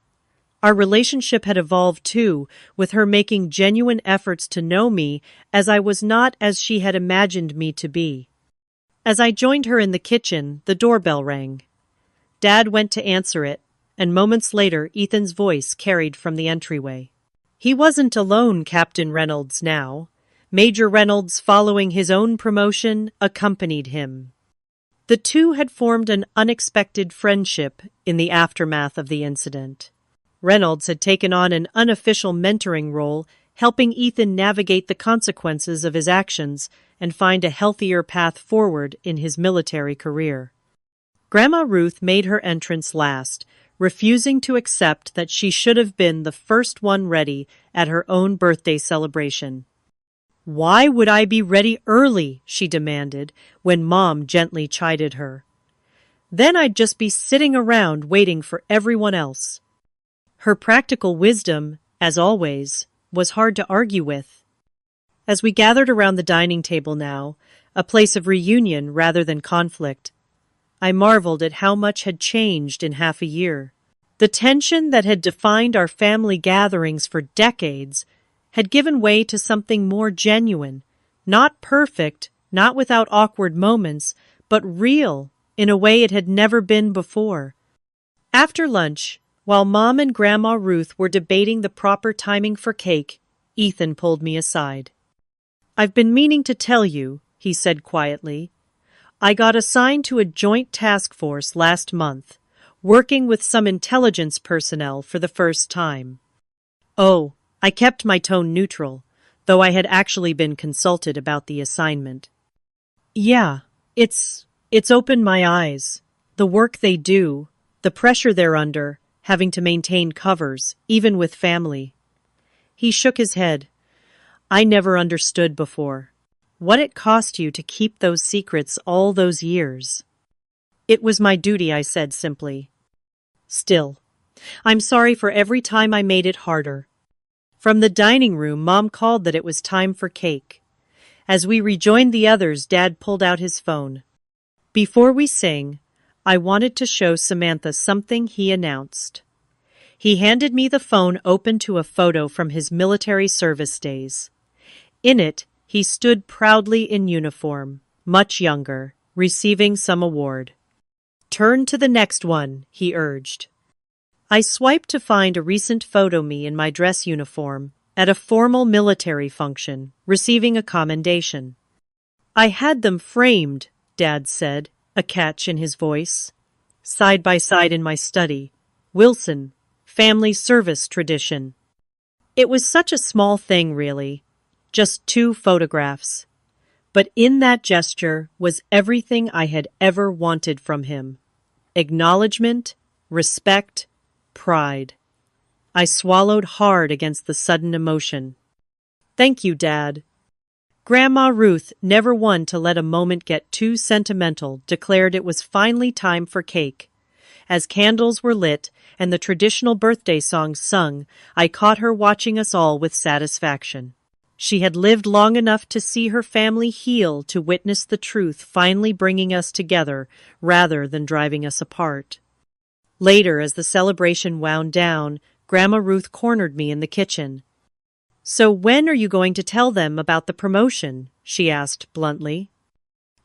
Our relationship had evolved too, with her making genuine efforts to know me as I was, not as she had imagined me to be. As I joined her in the kitchen, the doorbell rang. Dad went to answer it, and moments later Ethan's voice carried from the entryway. He wasn't alone, Captain Reynolds now. Major Reynolds, following his own promotion, accompanied him. The two had formed an unexpected friendship in the aftermath of the incident. Reynolds had taken on an unofficial mentoring role, helping Ethan navigate the consequences of his actions and find a healthier path forward in his military career. Grandma Ruth made her entrance last, refusing to accept that she should have been the first one ready at her own birthday celebration. "Why would I be ready early?" she demanded, when Mom gently chided her. "Then I'd just be sitting around waiting for everyone else." Her practical wisdom, as always, was hard to argue with. As we gathered around the dining table now, a place of reunion rather than conflict, I marveled at how much had changed in half a year. The tension that had defined our family gatherings for decades had given way to something more genuine, not perfect, not without awkward moments, but real in a way it had never been before. After lunch, while Mom and Grandma Ruth were debating the proper timing for cake, Ethan pulled me aside. "I've been meaning to tell you," he said quietly. "I got assigned to a joint task force last month, working with some intelligence personnel for the first time." Oh, I kept my tone neutral, though I had actually been consulted about the assignment. "Yeah, it's opened my eyes. The work they do, the pressure they're under, having to maintain covers, even with family." He shook his head. "I never understood before. What it cost you to keep those secrets all those years." "It was my duty," I said simply. "Still, I'm sorry for every time I made it harder." From the dining room, Mom called that it was time for cake. As we rejoined the others, Dad pulled out his phone. "Before we sing, I wanted to show Samantha something," he announced. He handed me the phone open to a photo from his military service days. In it, he stood proudly in uniform, much younger, receiving some award. "Turn to the next one," he urged. I swiped to find a recent photo me in my dress uniform, at a formal military function, receiving a commendation. "I had them framed," Dad said, a catch in his voice. "Side by side in my study. Wilson, family service tradition." It was such a small thing, really. Just 2 photographs. But in that gesture was everything I had ever wanted from him. Acknowledgement, respect, pride. I swallowed hard against the sudden emotion. "Thank you, Dad." Grandma Ruth, never one to let a moment get too sentimental, declared it was finally time for cake. As candles were lit and the traditional birthday songs sung, I caught her watching us all with satisfaction. She had lived long enough to see her family heal, to witness the truth finally bringing us together rather than driving us apart. Later, as the celebration wound down, Grandma Ruth cornered me in the kitchen. "So when are you going to tell them about the promotion?" she asked bluntly.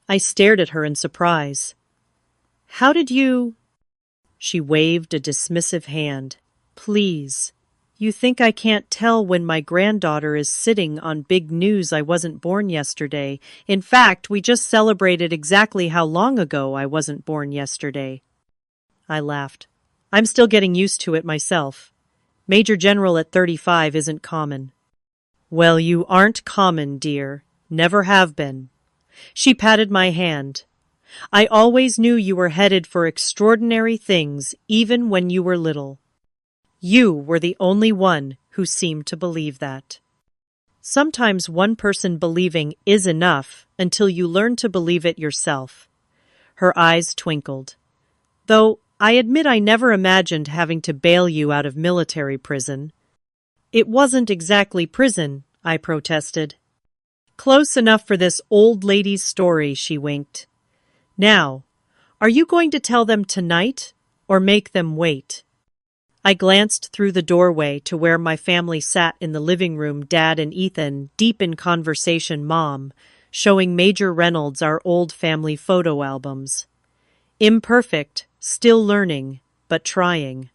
I stared at her in surprise. "How did you—" She waved a dismissive hand. "Please. You think I can't tell when my granddaughter is sitting on big news I wasn't born yesterday? In fact, we just celebrated exactly how long ago I wasn't born yesterday." I laughed. "I'm still getting used to it myself. Major General at 35 isn't common." "Well, you aren't common, dear. Never have been." She patted my hand. "I always knew you were headed for extraordinary things, even when you were little. You were the only one who seemed to believe that." Sometimes one person believing is enough until you learn to believe it yourself. Her eyes twinkled. "Though I admit I never imagined having to bail you out of military prison." "It wasn't exactly prison," I protested. "Close enough for this old lady's story," she winked. "Now, are you going to tell them tonight or make them wait?" I glanced through the doorway to where my family sat in the living room, Dad and Ethan, deep in conversation, Mom, showing Major Reynolds our old family photo albums. Imperfect, still learning, but trying.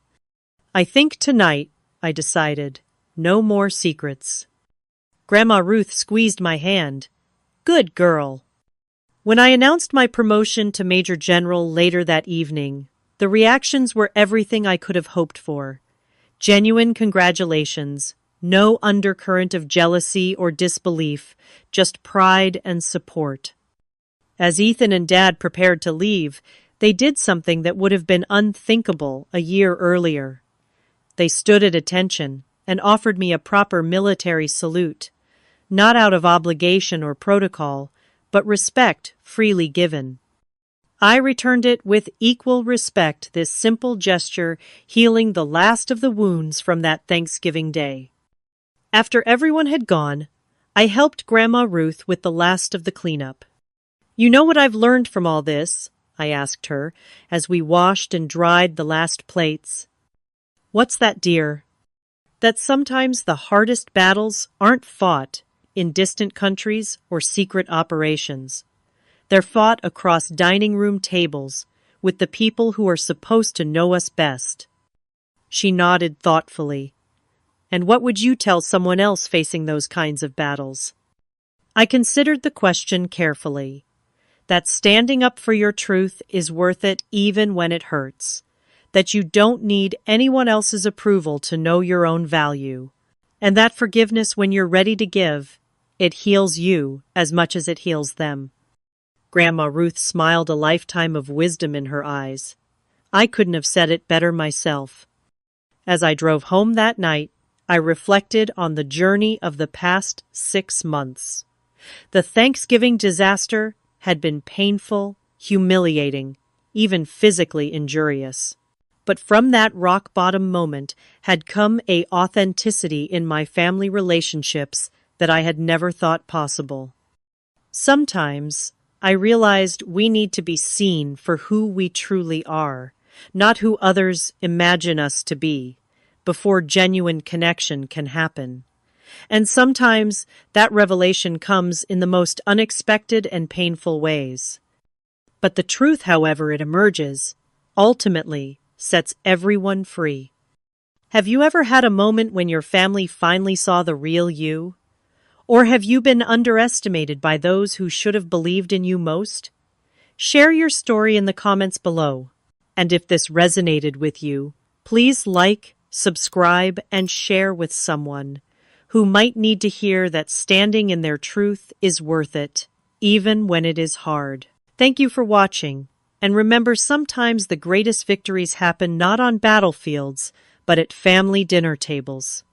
"I think tonight," I decided. "No more secrets." Grandma Ruth squeezed my hand. "Good girl." When I announced my promotion to Major General later that evening, the reactions were everything I could have hoped for. Genuine congratulations, no undercurrent of jealousy or disbelief, just pride and support. As Ethan and Dad prepared to leave, they did something that would have been unthinkable a year earlier. They stood at attention and offered me a proper military salute, not out of obligation or protocol, but respect freely given. I returned it with equal respect, this simple gesture healing the last of the wounds from that Thanksgiving Day. After everyone had gone, I helped Grandma Ruth with the last of the cleanup. "You know what I've learned from all this?" I asked her, as we washed and dried the last plates. "What's that, dear?" "That sometimes the hardest battles aren't fought in distant countries or secret operations. They're fought across dining room tables, with the people who are supposed to know us best. She nodded thoughtfully. And what would you tell someone else facing those kinds of battles? I considered the question carefully. That standing up for your truth is worth it even when it hurts. That you don't need anyone else's approval to know your own value. And that forgiveness, when you're ready to give, it heals you as much as it heals them. Grandma Ruth smiled, a lifetime of wisdom in her eyes. I couldn't have said it better myself. As I drove home that night, I reflected on the journey of the past 6 months. The Thanksgiving disaster had been painful, humiliating, even physically injurious. But from that rock-bottom moment had come an authenticity in my family relationships that I had never thought possible. Sometimes I realized we need to be seen for who we truly are, not who others imagine us to be, before genuine connection can happen. And sometimes that revelation comes in the most unexpected and painful ways. But the truth, however it emerges, ultimately sets everyone free. Have you ever had a moment when your family finally saw the real you? Or have you been underestimated by those who should have believed in you most? Share your story in the comments below. And if this resonated with you, please like, subscribe, and share with someone who might need to hear that standing in their truth is worth it, even when it is hard. Thank you for watching, and remember, sometimes the greatest victories happen not on battlefields, but at family dinner tables.